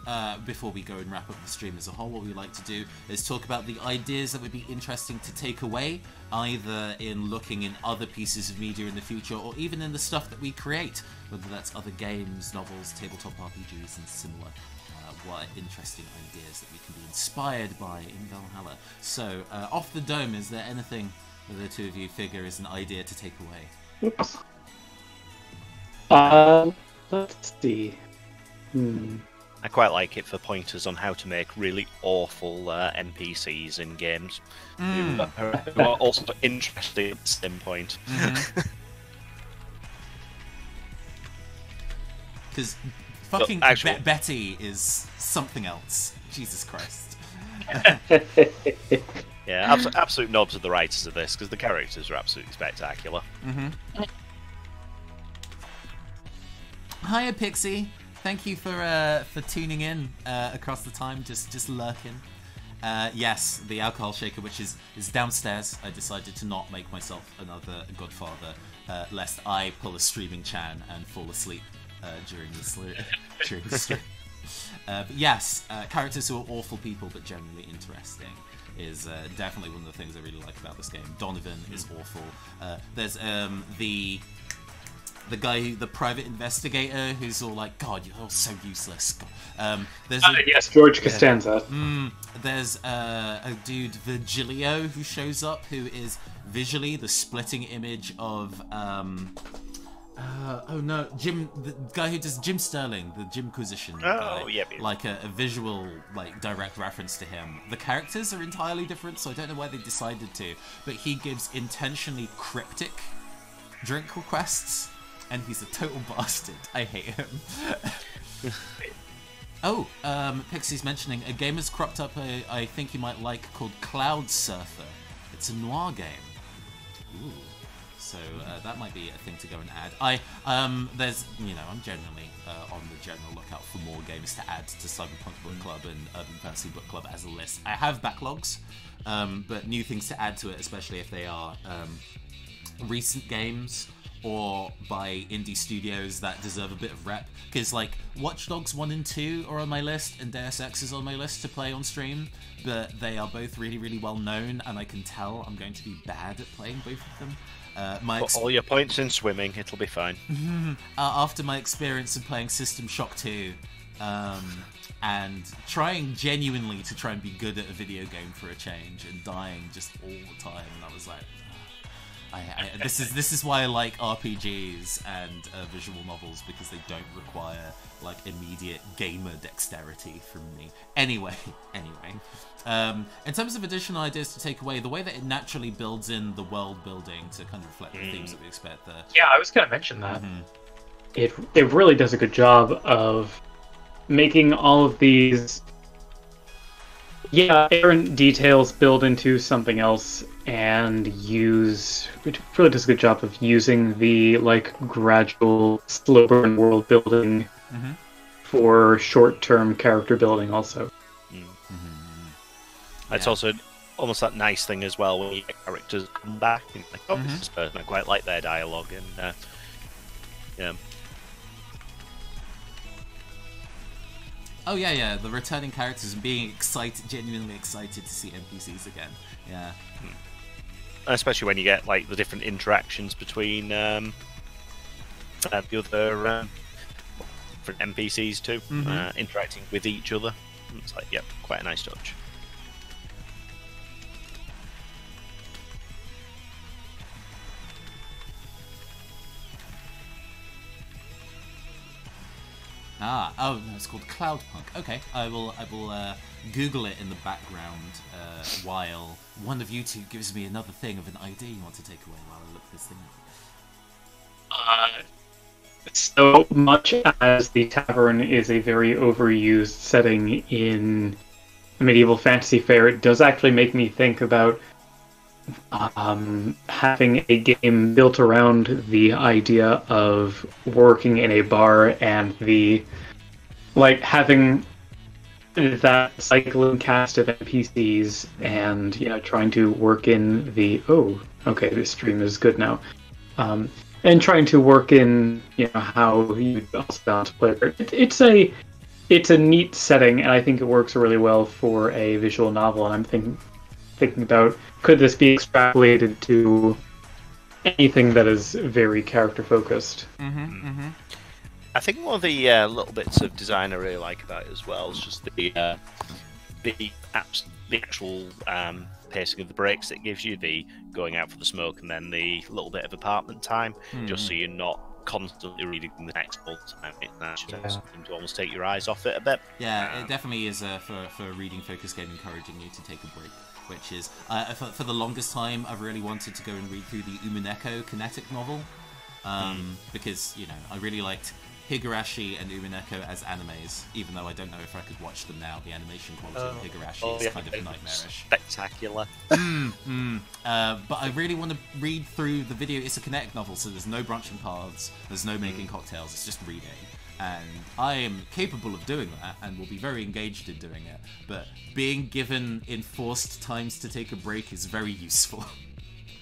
before we go and wrap up the stream as a whole, what we like to do is talk about the ideas that would be interesting to take away, either in looking in other pieces of media in the future, or even in the stuff that we create, whether that's other games, novels, tabletop RPGs, and similar. What interesting ideas that we can be inspired by in Valhalla. So, off the dome, is there anything that the two of you figure is an idea to take away? Oops. Let's see. I quite like it for pointers on how to make really awful NPCs in games who are also interesting at the same point. Because fucking actual... Betty is something else. Jesus Christ. Yeah, absolute knobs of the writers of this, because the characters are absolutely spectacular. Hiya, Pixie. Thank you for tuning in across the time, just lurking. Yes, the alcohol shaker, which is downstairs. I decided to not make myself another Godfather, lest I pull a streaming Chan and fall asleep during the stream. But yes, characters who are awful people but genuinely interesting is definitely one of the things I really like about this game. Donovan is awful. There's the guy, the private investigator, who's all like, "God, you're all so useless." There's yes, George Costanza. There's a dude, Virgilio, who shows up, who is visually the splitting image of Jim, the guy who does Jim Sterling, the Jimquisition guy. Yeah. Like a visual, like, direct reference to him. The characters are entirely different, so I don't know why they decided to, but he gives intentionally cryptic drink requests, and he's a total bastard. I hate him. Pixie's mentioning a game has cropped up I think you might like, called Cloud Surfer. It's a noir game. Ooh. So that might be a thing to go and add. I'm generally on the general lookout for more games to add to Cyberpunk Book Club and Urban Fantasy Book Club as a list. I have backlogs, but new things to add to it, especially if they are recent games or by indie studios that deserve a bit of rep. Because, like, Watch Dogs 1 and 2 are on my list, and Deus Ex is on my list to play on stream, but they are both really, really well known, and I can tell I'm going to be bad at playing both of them. Put all your points in swimming, it'll be fine. After my experience of playing System Shock 2, and trying genuinely to try and be good at a video game for a change, and dying just all the time, and I was like, this is why I like RPGs and visual novels, because they don't require like immediate gamer dexterity from me. Anyway, in terms of additional ideas to take away, the way that it naturally builds in the world building to kind of reflect the themes that we expect there. Yeah, I was going to mention that. It really does a good job of making all of these errant details build into something else, and it really does a good job of using the like gradual slow burn world building for short-term character building also. It's also almost that nice thing as well when your characters come back and like, oh, this is person, I quite like their dialogue, and yeah. Oh yeah, the returning characters and being genuinely excited to see NPCs again. Yeah. Especially when you get like the different interactions between the other different NPCs too, interacting with each other. It's like, quite a nice touch. No, it's called Cloudpunk. Okay, I will Google it in the background while one of you two gives me another thing of an idea you want to take away while I look this thing up. So much as the tavern is a very overused setting in medieval fantasy fare, it does actually make me think about having a game built around the idea of working in a bar and having that cycling cast of NPCs and trying to work in the okay, this stream is good now, and trying to work in how you balance player. It's a neat setting, and I think it works really well for a visual novel. And I'm thinking about, could this be extrapolated to anything that is very character focused? I think one of the little bits of design I really like about it as well is just the actual pacing of the breaks it gives you, the going out for the smoke and then the little bit of apartment time, just so you're not constantly reading the text all the time. It actually something to almost take your eyes off it a bit. Yeah, it definitely is for a reading focused game, encouraging you to take a break, which is for the longest time I've really wanted to go and read through the Umineko kinetic novel, because I really liked Higurashi and Umineko as animes, even though I don't know if I could watch them now. The animation quality of Higurashi is kind of nightmarish. Spectacular. But I really want to read through the video. It's a kinetic novel, so there's no branching paths, there's no making cocktails, it's just reading. And I am capable of doing that, and will be very engaged in doing it. But being given enforced times to take a break is very useful.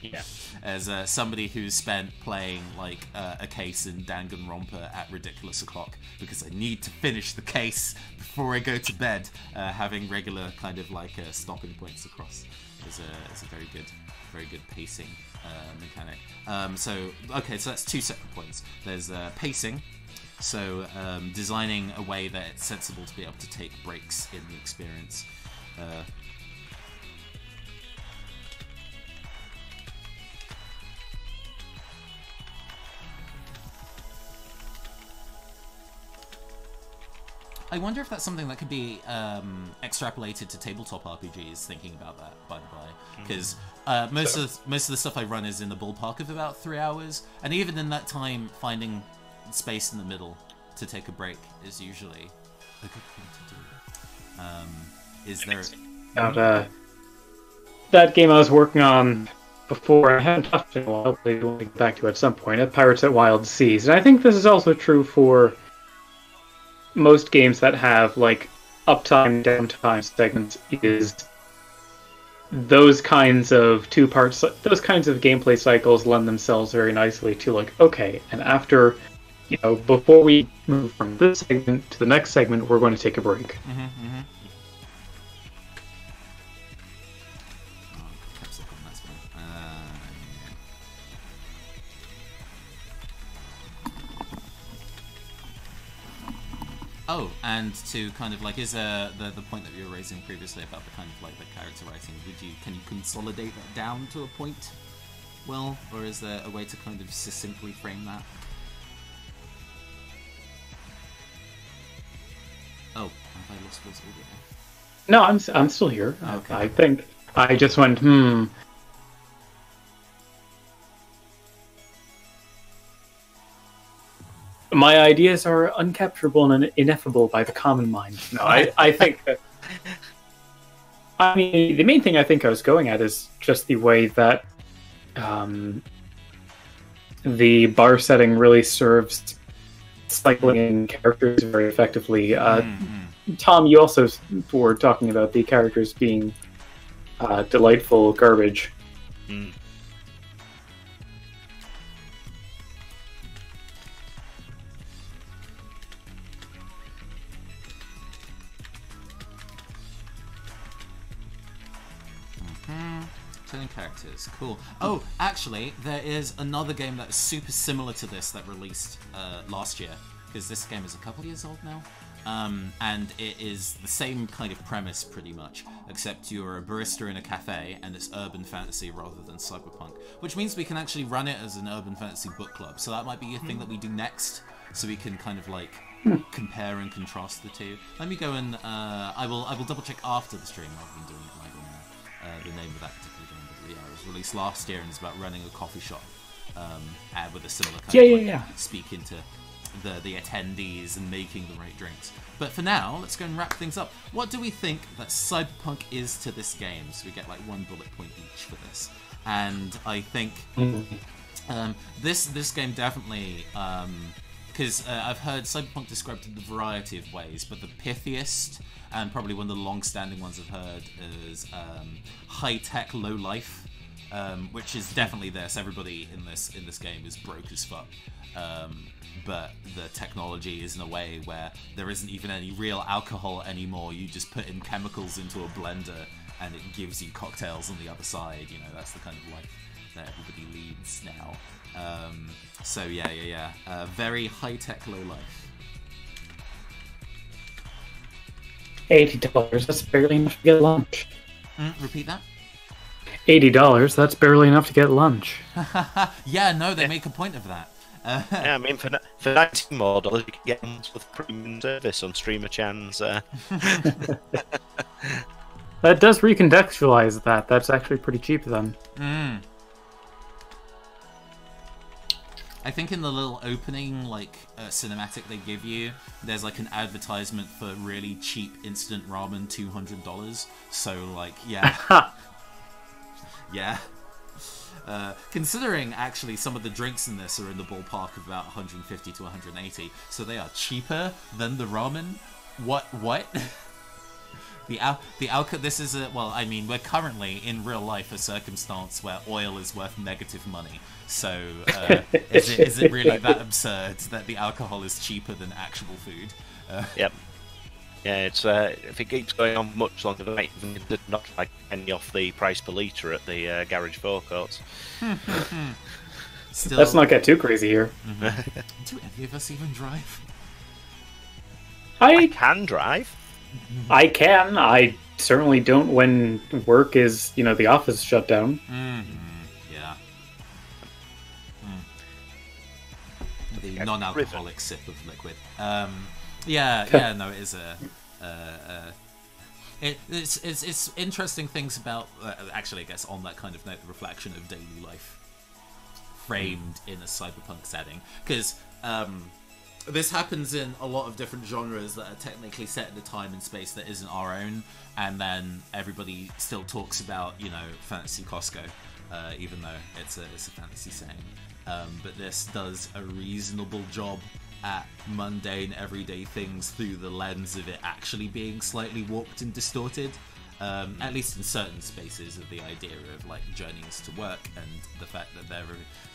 Yeah. As somebody who's spent playing like a case in Danganronpa at ridiculous o'clock because I need to finish the case before I go to bed, having regular kind of like stopping points across is a very good pacing mechanic. So that's two separate points. There's pacing. So designing a way that it's sensible to be able to take breaks in the experience. I wonder if that's something that could be extrapolated to tabletop RPGs, thinking about that, by the by. Because most of the stuff I run is in the ballpark of about 3 hours, and even in that time, finding space in the middle to take a break is usually a good thing to do. Is there... About, that game I was working on before, I haven't touched it in a while, hopefully we'll get back to it at some point, Pirates at Wild Seas. And I think this is also true for most games that have like uptime, downtime segments, is those kinds of those kinds of gameplay cycles lend themselves very nicely to like, okay, and after, before we move from this segment to the next segment, we're going to take a break. Oh, and to kind of like, is the point that you were raising previously about the kind of like the character writing, can you consolidate that down to a point, Will, or is there a way to kind of succinctly frame that? Oh, have I lost Will's audio? No, I'm still here. Okay. I think I just went My ideas are uncapturable and ineffable by the common mind. No, I think that... I mean, the main thing I think I was going at is just the way that the bar setting really serves cycling in characters very effectively. Tom, you also were talking about the characters being delightful garbage. Characters, cool. Oh, actually, there is another game that is super similar to this that released last year, because this game is a couple years old now, and it is the same kind of premise pretty much, except you're a barista in a cafe and it's urban fantasy rather than cyberpunk, which means we can actually run it as an urban fantasy book club. So that might be a thing that we do next, so we can kind of like compare and contrast the two. Let me go and I will double check after the stream rather than doing it right on the name of that particular game. But yeah, it was released last year and it's about running a coffee shop and with a similar kind of speak into the attendees and making the right drinks. But for now, let's go and wrap things up. What do we think that Cyberpunk is to this game? So we get like one bullet point each for this. And I think this game definitely because I've heard Cyberpunk described in a variety of ways, but the pithiest and probably one of the long-standing ones I've heard is high-tech, low-life, which is definitely this. Everybody in this game is broke as fuck. But the technology is in a way where there isn't even any real alcohol anymore. You just put in chemicals into a blender and it gives you cocktails on the other side. You know, that's the kind of life that everybody leads now. So yeah. Very high-tech, low-life. $80, that's barely enough to get lunch. Repeat that? $80, that's barely enough to get lunch. Yeah, no, they make a point of that. Yeah, I mean, for $19 more, you can get months with premium service on Streamer Chan's. That does recontextualize that. That's actually pretty cheap then. I think in the little opening, like, cinematic they give you, there's like an advertisement for really cheap instant ramen, $200. So, like, yeah. Yeah. Considering actually some of the drinks in this are in the ballpark of about 150 to 180, so they are cheaper than the ramen. What? The alcohol. This is a, well, I mean, we're currently in real life a circumstance where oil is worth negative money. So is it really that absurd that the alcohol is cheaper than actual food? Yep. Yeah, it's if it keeps going on much longer, they might even knock like a penny off the price per litre at the garage forecourts. Still, let's not get too crazy here. Do any of us even drive? I can drive. I can. I certainly don't when work is, the office shut down. Yeah. The non-alcoholic sip of liquid. Yeah, no, it is it's interesting things about actually, I guess, on that kind of note, the reflection of daily life framed in a cyberpunk setting, because this happens in a lot of different genres that are technically set in a time and space that isn't our own, and then everybody still talks about, fantasy Costco, even though it's a fantasy saying. But this does a reasonable job at mundane, everyday things through the lens of it actually being slightly warped and distorted. At least in certain spaces, of the idea of like journeys to work, and the fact that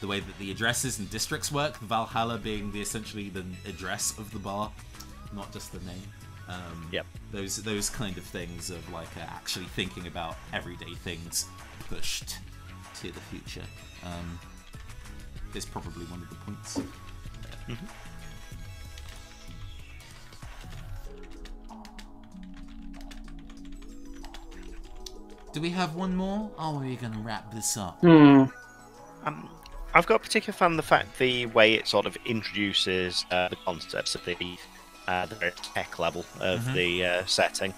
the way that the addresses and districts work, Valhalla being essentially the address of the bar, not just the name. Yep. Those kind of things of like actually thinking about everyday things pushed to the future is probably one of the points. Do we have one more? Or are we going to wrap this up? I've got a particular fan of the fact the way it sort of introduces the concepts of the very tech level of the setting,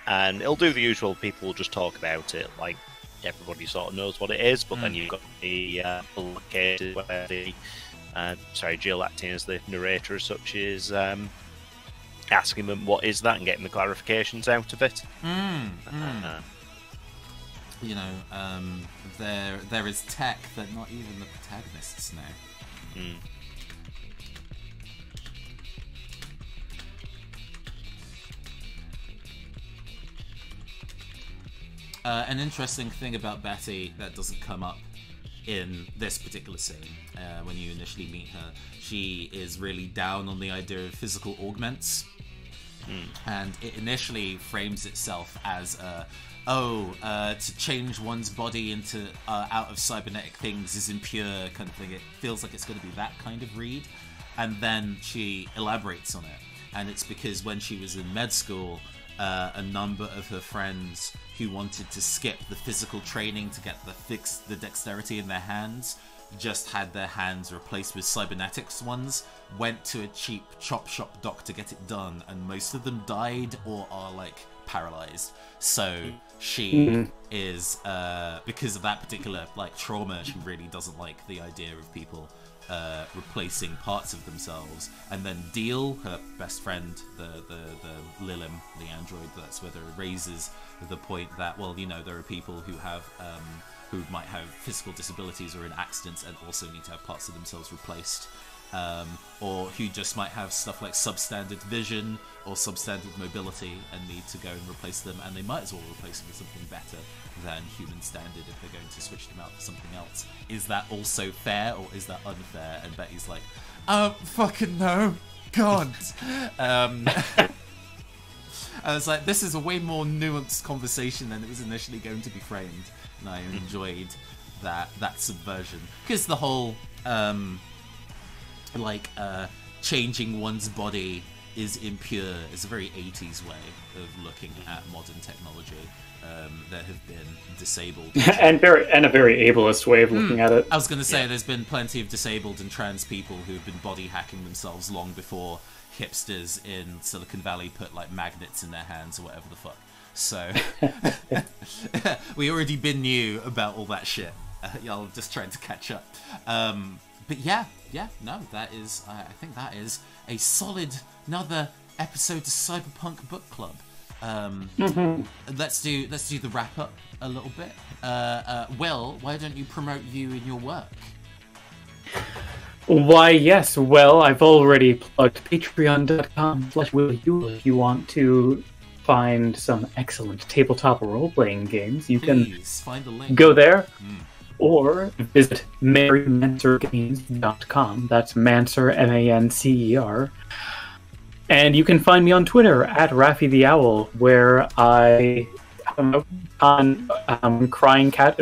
and it'll do the usual. People will just talk about it like everybody sort of knows what it is, but then you've got the cases where the Jill acting as the narrator as such is asking them what is that and getting the clarifications out of it. There is tech that not even the protagonists know. An interesting thing about Betty that doesn't come up in this particular scene, when you initially meet her, she is really down on the idea of physical augments, and it initially frames itself as to change one's body into out of cybernetic things is impure kind of thing. It feels like it's going to be that kind of read, and then she elaborates on it, and it's because when she was in med school, a number of her friends who wanted to skip the physical training to get the dexterity in their hands just had their hands replaced with cybernetics ones, went to a cheap chop shop doc to get it done, and most of them died or are like paralyzed. So she is because of that particular like trauma, she really doesn't like the idea of people replacing parts of themselves. And then Deal, her best friend, the Lilim, the android that's with her, raises the point that, well, there are people who have who might have physical disabilities or in accidents and also need to have parts of themselves replaced. or who just might have stuff like substandard vision or substandard mobility and need to go and replace them, and they might as well replace them with something better than human standard if they're going to switch them out for something else. Is that also fair, or is that unfair? And Betty's like, fucking no, God. I was like, this is a way more nuanced conversation than it was initially going to be framed, and I enjoyed that subversion, because the whole changing one's body is impure is a very 80s way of looking at modern technology. There have been disabled and a very ableist way of looking at it. I was going to say, there's been plenty of disabled and trans people who've been body hacking themselves long before hipsters in Silicon Valley put like magnets in their hands or whatever the fuck. So we already been new about all that shit. Y'all just trying to catch up. But no, that is, I think that is a solid another episode of Cyberpunk Book Club. Let's do the wrap up a little bit. Will, why don't you promote you and your work? Why, yes. Well, I've already plugged patreon.com/WillHewell if you want to find some excellent tabletop role-playing games. You can find the link. Go there. Or visit MaryMancerGames.com. That's Mancer, M-A-N-C-E-R. And you can find me on Twitter at Raffy the Owl, where I on crying cat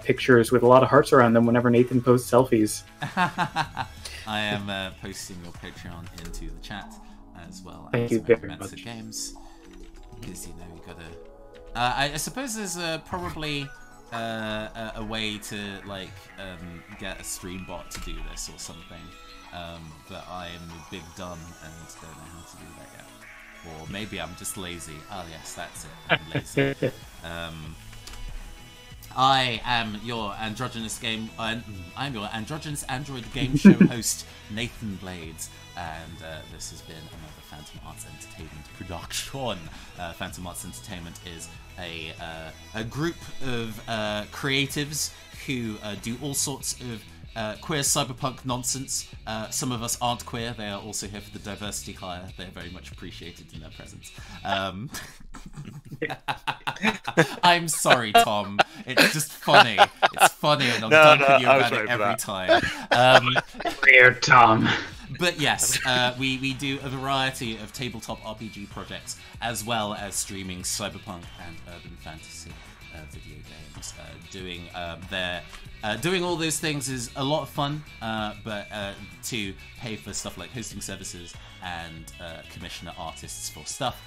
pictures with a lot of hearts around them whenever Nathan posts selfies. I am posting your Patreon into the chat as well. Thank you very much. Games, because you gotta. I suppose there's probably a way to get a stream bot to do this or something. But I am a big dumb and don't know how to do that yet. Or maybe I'm just lazy. Oh yes, that's it. I'm lazy. I am your androgynous android game show host, Nathan Blades, and this has been another Phantom Arts Entertainment production. Phantom Arts Entertainment is a group of creatives who do all sorts of queer cyberpunk nonsense. Some of us aren't queer. They are also here for the diversity hire. They're very much appreciated in their presence. I'm sorry, Tom. It's just funny. It's funny, and I'm dunking you about it every time. Weird, Tom. But yes, we do a variety of tabletop RPG projects, as well as streaming cyberpunk and urban fantasy video games. Doing all those things is a lot of fun, but to pay for stuff like hosting services and commission artists for stuff,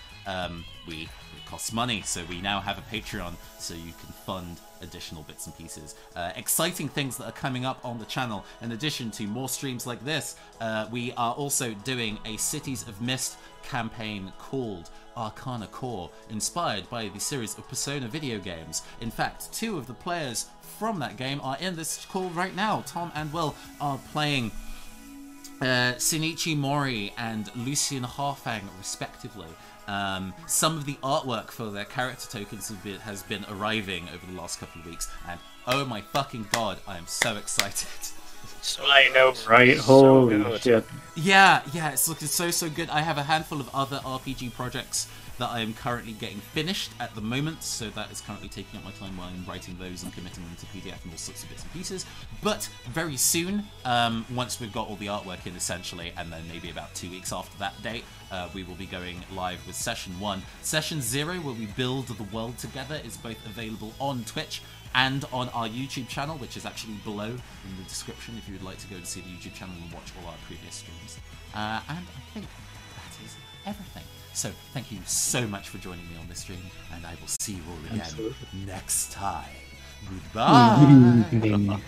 it costs money. So we now have a Patreon, so you can fund additional bits and pieces. Exciting things that are coming up on the channel. In addition to more streams like this, we are also doing a Cities of Mist campaign called Arcana Core, inspired by the series of Persona video games. In fact, 2 of the players from that game are in this call right now. Tom and Will are playing Shinichi Mori and Lucian Harfang, respectively. Some of the artwork for their character tokens has been arriving over the last couple of weeks, and oh my fucking god, I am so excited. I know, right? Holy shit. Yeah, it's looking so good. I have a handful of other RPG projects that I am currently getting finished at the moment, so that is currently taking up my time while I'm writing those and committing them to PDF and all sorts of bits and pieces. But very soon, once we've got all the artwork in essentially, and then maybe about 2 weeks after that date, we will be going live with Session 1. Session 0, where we build the world together, is both available on Twitch and on our YouTube channel, which is actually below in the description if you would like to go and see the YouTube channel and watch all our previous streams. And I think that is everything. So thank you so much for joining me on this stream, and I will see you all again next time. Goodbye.